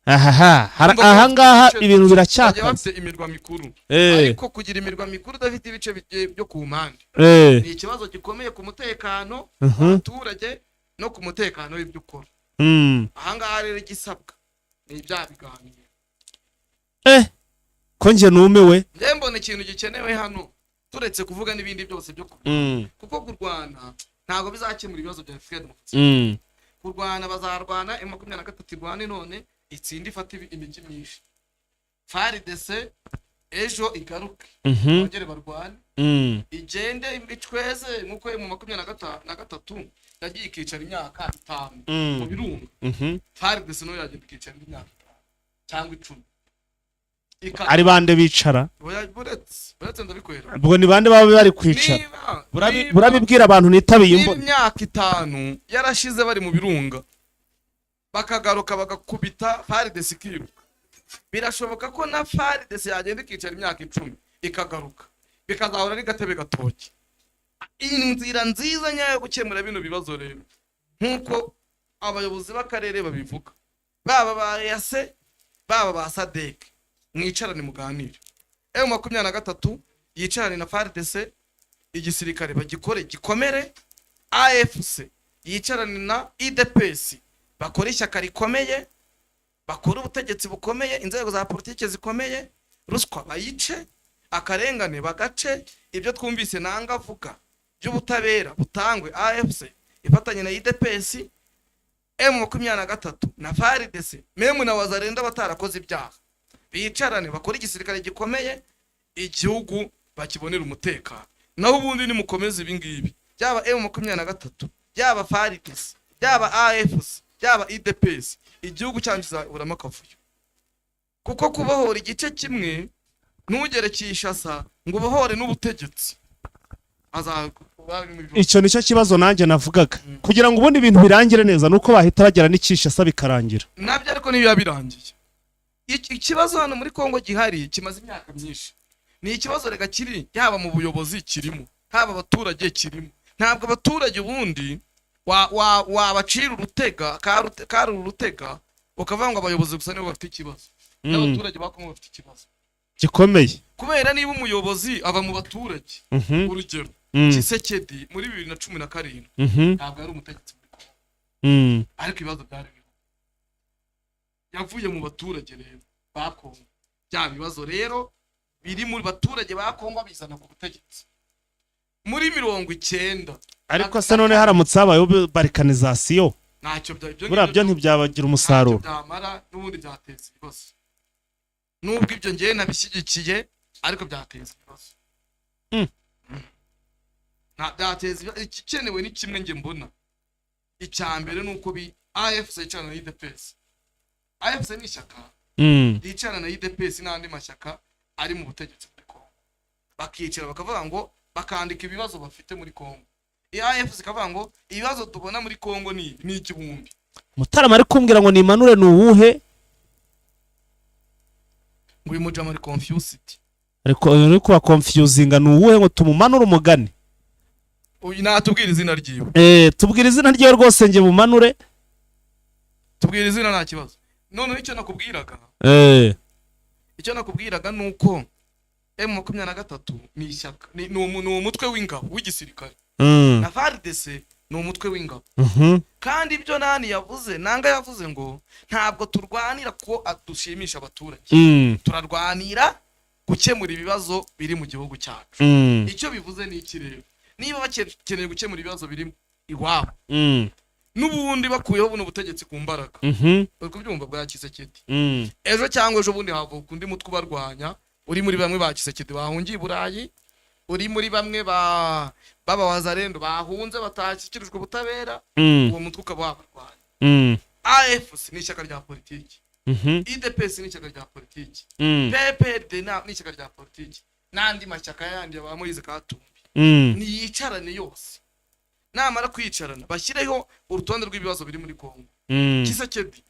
ahangaha ibintu biracyakaze bafite imirwa mikuru ariko kugira imirwa mikuru udafite ibice byo ku mpande ni ikibazo gikomeye ku mutekano w'abaturage no ku mutekano w'ibyo ukora. Ahangaha rero igisabwa ni ibya biganiro ko njye numiwe njye mbona ikintu gikenewe hano turetse kuvuga n'ibindi byose byo kuko kurwana ntabwo bizakemura ibibazo bya Fred Mutsi. Kurwana bazarwana M23 irwane none itsinda ifata imijyi myinshi FARDC ejo igaruke bongere barwane igende ibicweze nkuko mu 23 yagiye ikicara imyaka 5 mu birunga FARDC no yagiye ikicara imyaka cyangwa 10 ari bande bicara buretse ndabikwera ubwo ni bande baba bari kwicara burabibwira abantu nitabiye imbo imyaka 5 yarashize bari mu birunga bakagaruka bagakubita FARDC ikiruka. Birashoboka ko na FARDC yagenda ikicara imyaka 10 ikagaruka bikazahora ari gatebe gatoki. Inzira nziza nyayo gukemura bino bibazo rero nkuko abayobozi b'akarere babivuga baba ba yase baba ba SADC mwicarane muganire. M23 yicarane na FARDC igisirikare bagikore gikomere. AFC yicarane na IDPS bakora ishyaka rikomeye bakora ubutegetsi bukomeye inzego za politike zikomeye ruswa bayice akarengane bagace ibyo twumvise nanga avuga by'ubutabera butangwe. AFC ifatanye na IDPS M23 na FARDC memu na wazarenda batarakoze ibyaha bicarane bakora igisirikare gikomeye igihugu bakibonera umutekano. Naho ubundi ni mukomeze ibingibi byaba M23 byaba FARDC byaba AFC byaba IDPS igihugu cyangiza uramakavuyo kuko kubohora igice kimwe ntugere kishasa ngo bohore n'ubutegetsi icyo nicyo kibazo nanjye navugaga kugira ngo ubundi ibintu birangire neza nuko bahita bagera n'ikishasa bikarangira nabyo ariko niyo birangiye. Ikibazo hano muri Kongo gihari kimaze imyaka myinshi ni ikibazo rega kiri yaba mu buyobozi kirimo haba abaturage kirimo. Ntabwo abaturage ubundi wabacira urutega kari urutega ukavuga ngo abayobozi gusa nibo bafite ikibazo n'abaturage bakomwe bafite ikibazo gikomeye kubera niba umuyobozi aba mu baturage. Urugero Kisekedi muri 2017 ntabwo yari umutegetsi ariko ibibazo byari yavuye mu baturage rero bakongo bya bibazo rero biri muri baturage bakongo bizana ku butegetsi muri 90. ariko se none haramutse habayeho barikanizasiyo ntacyo byo ntibyabagira umusaruro byamara n'ubundi byateza ibibazo. Nubwo ibyo ngiye nabishyigikiye ariko byateza ibibazo. Byateza igikenewe ni kimwe nge mbona. Icyambere nuko AFC yicarana na IDPS. AFC ni ishyaka yicarana na IDPS n'andi mashyaka ari mu butegetsi muri Kongo bakicara bakavuga ngo bakandika ibibazo bafite muri Kongo. AFC kavuga ngo ibibazo tubona muri Kongo ni igihumbi. Mutarama ari kumbwira ngo nimanure nuwuhe ngo imujama ari confused ariko kuba confusinga nuwuhe ngo tumumanure umugani. Uyu natubwira izina ryiwe tubwira izina ryiwe rwose nge mumanure tubwira izina nta kibazo. None icyo nakubwiraga icyo nakubwiraga nuko M23 ni ishyaka ni umutwe w'ingabo w'igisirikare na FARDC ni umutwe w'ingabo. Kandi ibyo nani yavuze nanga yavuze ngo ntabwo turwanira ko adushimisha abaturage, turarwanira gukemura ibibazo biri mu gihugu cyacu. Icyo bivuze ni iki rero? Niba bakeneye gukemura ibibazo biri iwabo n'ubundi bakuyeho buno butegetsi ku mbaraga, kubyumva bwa Kisekedi, ejo cyangwa ejo bundi havuka undi mutwe barwanya, uri muri bamwe ba Kisekedi bahungiye Burayi, uri muri bamwe baba wazarendo bahunze batashyikirijwe ubutabera, uwo mutwe ukaba wabarwanya. AFC ni ishyaka rya politiki, IDPS ni ishyaka rya politiki, PPRD ni ishyaka rya politiki, n'andi mashyaka yandi aba Moise Katumbi, niyicarane yose. Namara kwicarana bashyireho urutonde rw'ibibazo biri muri Kongo. Kisekedi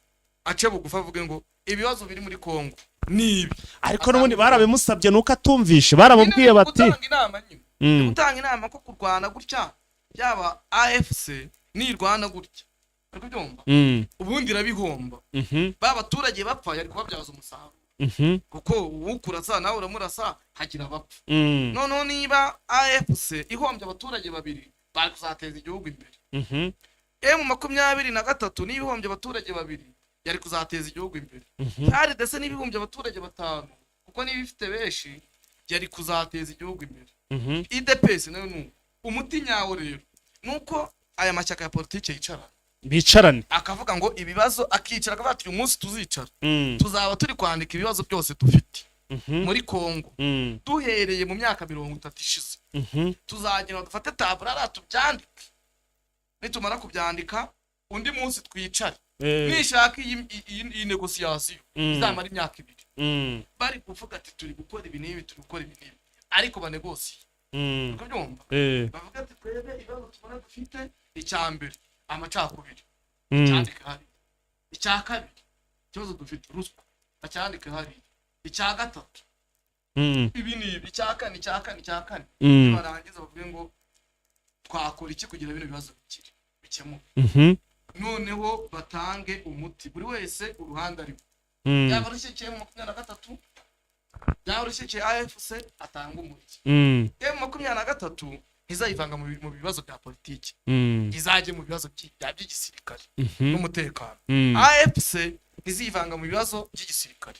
ace bugufa avuge ngo ibibazo biri muri Kongo nibi, ariko n'ubundi barabimusabye nuko atumvishe, baramubwiye bati gutanga inama ko kurwana gutya byaba AFC ni rwana gutya, ariko byumva ubundi rabihomba. Babaturage bapfa yari kubabyaza umusaruro, kuko ukurasa nawe uramurasa hagira abapfa. Noneho niba AFC ihombye abaturage babiri bari kuzateza igihugu imbere. M23 n'ibihombye abaturage babiri yari kuzateza igihugu imbere. FARDC n'ibihombye abaturage batanu kuko niba ifite benshi yari kuzateza igihugu imbere. IDPS nayo ni umuti nyawo rero nuko aya mashyaka ya politiki bicarane akavuga ngo ibibazo, akicara akavuga ati uyu munsi tuzicara tuzaba turi kwandika ibibazo byose dufite muri Kongo duhereye mu myaka 30 ishize. Tuzagenda dufate tabura tubyandike, nitumara kubyandika undi munsi twicare nishaka iyi negotiation izamara imyaka 2 bari kuvuga ati turi gukora ibi n'ibi, turi gukora ibi n'ibi, ariko banegosie kubyumva bavuga ati twebe ibibazo tubona dufite icyambere amacakubiri cyandika hari, icya kabiri ikibazo dufite ruswa acyandika hari, icya gatatu ibi n'ibi, icya kane barangiza bavuge ngo twakora iki kugira bino bibazo bikemuke. Noneho batange umuti buri wese uruhande ariko yaba rushyikeye mu 23 yaba rushyikeye AFC atanga umuti. M23 izayivanga mu bibazo bya politiki, izaje mu bibazo by'igisirikare n'umutekano. AFC izivanga mu bibazo by'igisirikare,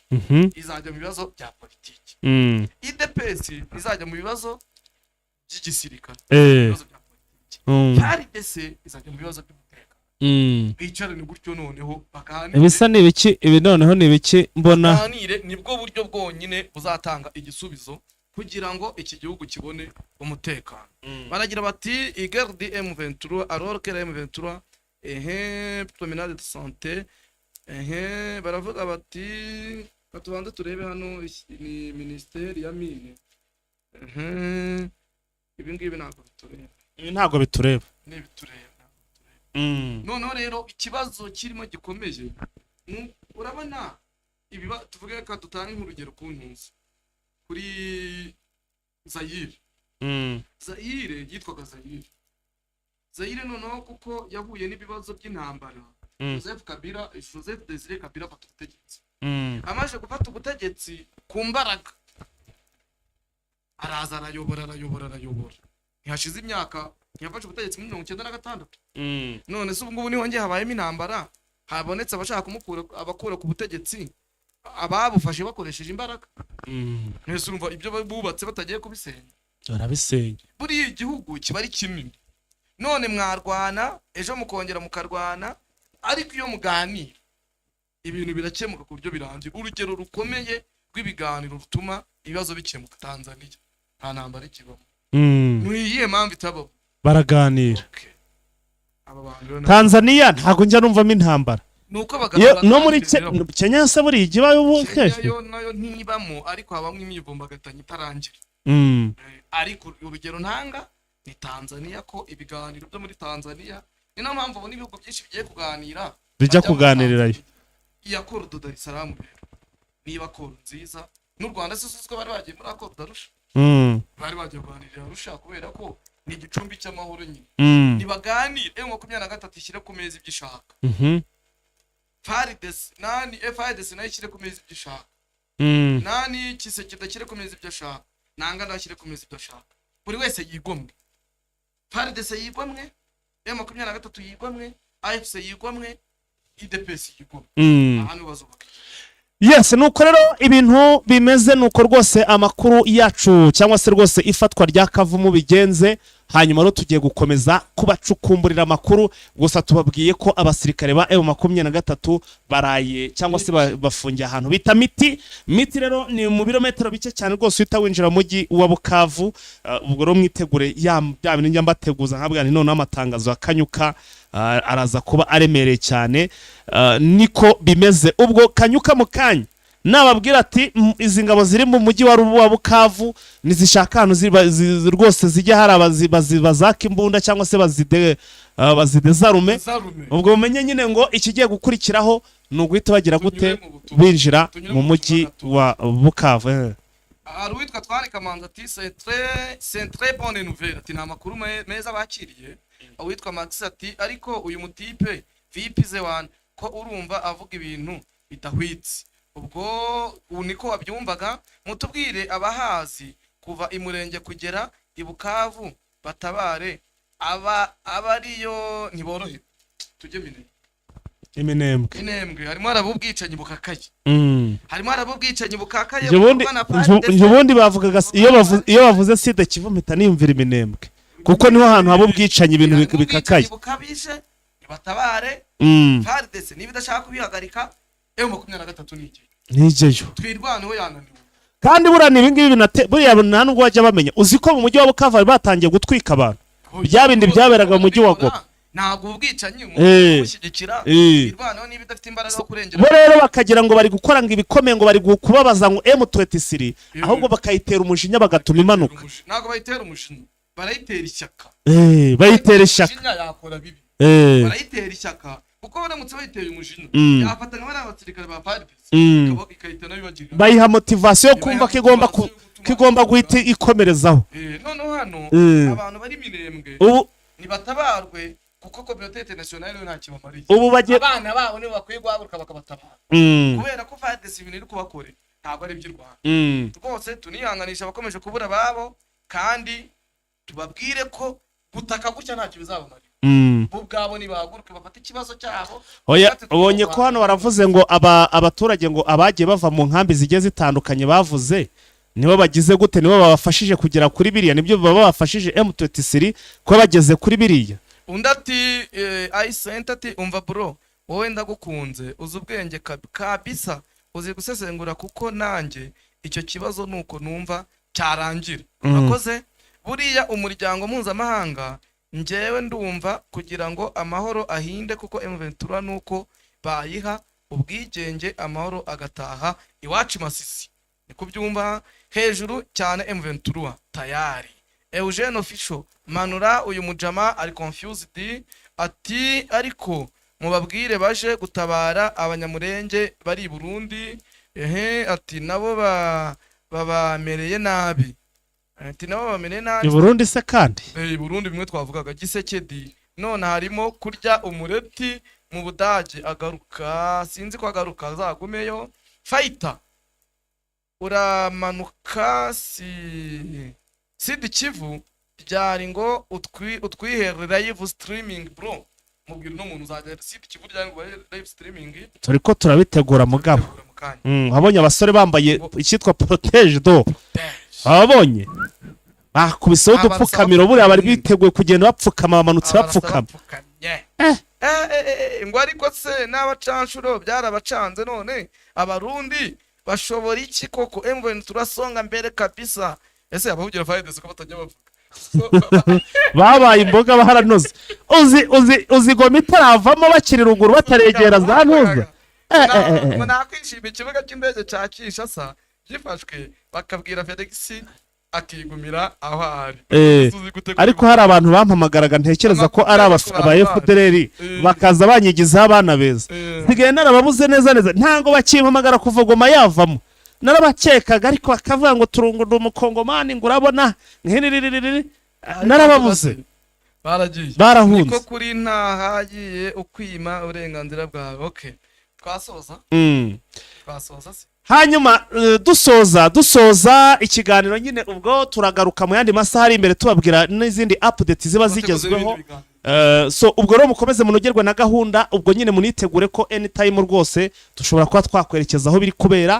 izajya mu bibazo bya politiki. IDPS izajya mu bibazo by'igisirikare, ibibazo bya politiki. FARDC izajya mu bibazo by'umutekano. Bicarane gutyo noneho baganire. Ibisa ni ibiki ibi noneho ni ibiki mbona baganire, nibwo buryo bwonyine buzatanga igisubizo kugira ngo iki gihugu kibone umutekano. Baragira bati igarde M23 alors que M23 promenade de santé baravuga bati katubanze turebe hano ni ministeri ya mine. Ibi ngibi ntabwo bitureba noneho rero ikibazo kirimo gikomeye. Urabona ibiba tuvuge ka dutanga nk'urugero ku ntuzi kuri Zaire. Zaire yitwaga Zaire noneho kuko yahuye n'ibibazo by'intambara. Joseph Désiré Kabila afata ubutegetsi. Amaje gufata ubutegetsi ku mbaraga, araza arayobora. Ntihashize imyaka yafashe ubutegetsi muri 1996. None se ubungubu niho ngiye habayemo intambara, habonetse abashaka kumukura abakura ku butegetsi, ababufashe bakoresheje imbaraga. Nese urumva ibyo bubatse batagiye kubisenya, barabisenya. Buri igihugu kiba ari kinini, none mwarwana ejo mukongera mukarwana, ariko iyo muganira ibintu birakemuka ku buryo birangira. Urugero rukomeye rw'ibiganiro rutuma ibibazo bikemuka Tanzania, nta ntambara ikibamo. Niyihe mpamvu itaba baraganira. Tanzania ntago njya numvamo intambara. Nuko baganira no muri Kenya se buri igibayo ubukeshe nayo ntibamo, ariko habamwe imyivumbagatanyi itarangira. Ariko urugero ntanga ni Tanzania, ko ibiganiro byo muri Tanzania ni no mpamvu ubona ibihugu byinshi bigiye kuganira bijya kuganirirayo. Iya Col de Dar es Salaam rero niba Col nziza n'u Rwanda sisuzwe bari bagiye muri Col d'Arusha. Bari bagiye kuganirira Arusha kubera ko ni igicumbi cy'amahoro nyine. Nibaganire M23 ishyire ku meza ibyishaka. FARDC nani FARDC nayo ishyire ku meza ibyishaka. Nani Kisekedi ashyire ku meza ibyashaka. nanga ndashyire ku meza ibyo ashaka buri wese yigomwe FARDC yigomwe M23 yigomwe AFC yigomwe IDPS yigomwe ahantu bazubaka. Yes, nuko rero ibintu bimeze nuko rwose amakuru yacu cyangwa se rwose ifatwa rya Kavumu bigenze. Hanyuma rero tugiye gukomeza kubacukumburira amakuru, gusa tubabwiye ko abasirikare ba M23 baraye cyangwa se bafungiye ahantu bita miti rero ni mu birometero bike cyane rwose uhita winjira mu mujyi wa Bukavu. Ubwo rero mwitegure ya bintu njya mbateguza nkabwa ni none amatangazo akanyuka araza kuba aremereye cyane. Niko bimeze ubwo Kanyuka mukanya nababwira ati izi ngabo ziri mu mujyi wa Bukavu nizishaka hano rwose zijya hari bazaka imbunda cyangwa se bazidezarume. Ubwo umenye nyine ngo ikigiye gukurikiraho ni uguhita bagira gute binjira mu mujyi wa Bukavu. Arwitwa Twari Kamanzi ati c'est très bonne nouvelle ati nta makuru meza bakiriye. Awitwa Max ati ariko uyu mutipe VIP01 ko urumva avuga ibintu bitahwitse. Ubwo uniko wabyumvaga mutubwire abahazi kuva imurenge kugera ibukavu batabare abariyo ntiborohe tujye Minembwe harimo arabubwicanyi bukakaye harimo arabubwicanyi bukakaye ubundi bavugaga iyo bavuze sida Kivu mpita niyumvira Minembwe kuko niho hantu habo ubwicanyi ibintu bikakaye bukabije batabare FARDC niba idashaka kubihagarika M23 nijeyo twirwaneho yananiwe kandi burana ibingibi buriya nta nubwo wajya bamenya. Uzi ko mu mujyi wa Bukavu batangiye gutwika abantu bya bindi byaberaga mu mujyi wa Goma ntabwo ubwicanyi umuntu ushyigikira twirwaneho niba idafite imbaraga zo kurengera bo rero bakagira ngo bari gukora ngo ibikomeye ngo bari kubabaza ngo M23 ahubwo bakayitera umujinya bagatuma imanuka. Ntabwo bayitera umujinya barayitera ishyaka bayitera ishyaka yakora bibi barayitera ishyaka kuko baramutse bayiteye umujinya yafatana n'abasirikare ba FARDC ikahita nabibagirira bayiha motivation yo kumva ko igomba guhita ikomerezaho. Noneho hano abantu bari Minembwe nibatabarwe kuko communauté internationale nta kibamariye. Abana babo nibo bakwiye guhaguruka bakabatabara kubera ko FARDC ibintu iri kubakore ntabwo ari by'u Rwanda. Rwose tunihanganisha abakomeje kubura babo kandi tubabwire ko gutaka gutya ntacyo bizabamarira. Ubwabo nibahaguruke bafata ikibazo cyabo. Ubonye ko hano baravuze ngo abaturage ngo abagiye bava mu nkambi zigiye zitandukanye bavuze nibo bagize gute nibo babafashije kugera kuri biriya nibyo baba babafashije M23 ko bageze kuri biriya. Undi ati Aisent ati umva bro wowe ndagukunze uzi ubwenge kabisa uzi gusesengura kuko nanjye icyo kibazo nuko numva cyarangira. Urakoze buriya umuryango mpuzamahanga njyewe ndumva kugira ngo amahoro ahinde kuko M23 nuko bayiha ubwigenge amahoro agataha iwacu Masisi niko byumva hejuru cyane M23 tayari. Eugene Official manura uyu mujama ari confused ati ariko mubabwire baje gutabara abanyamurenge bari Burundi ati nabo babamereye nabi ati nabo babamereye nabi Burundi se kandi Burundi bimwe twavugaga Gisekedi none harimo kurya umureti mu Budage agaruka sinzi ko agaruka azagumeyo fighter uramanuka Sidi Kivu byari ngo utwiherera live streaming bro mubwira no muntu uzajya Sidi Kivu byari ngo live streaming turi ko turabitegura mugabo. Habonye abasore bambaye icyitwa protege do abonye bakubise udupfukamiro buriya bari biteguye kugenda bapfukama bamanutse bapfukama ngo ariko se n'abacanshuro byarabacanze none abarundi bashobora iki koko M23 songa mbere kabisa. Ese abavugira FARDC ko batajya bavuga babaye imboga baharanoze uzi goma itaravamo bakiri ruguru bataregera za ntuza. Nakwishima ikibuga cy'indege cya Kinshasa gifashwe bakabwira Felix akigumira aho ari. Ariko hari abantu bampamagaraga ntekereza ko ari aba FDLR bakaza banyigiza abana beza sigaye narababuze neza ntango bakimpamagara kuva goma yavamo narabakekaga ariko bakavuga ngo turungu umukongomani ngo urabona narababuze baragiye barahunze niko kuri ntahagiye ukwima uburenganzira bwawe. Okay twasoza se hanyuma dusoza ikiganiro nyine ubwo turagaruka mu yandi masaha ari imbere tubabwira n'izindi update ziba zigezweho. So ubwo rero mukomeze munogerwe na gahunda, ubwo nyine munitegure ko anytime rwose dushobora kuba twakwerekeza aho biri kubera.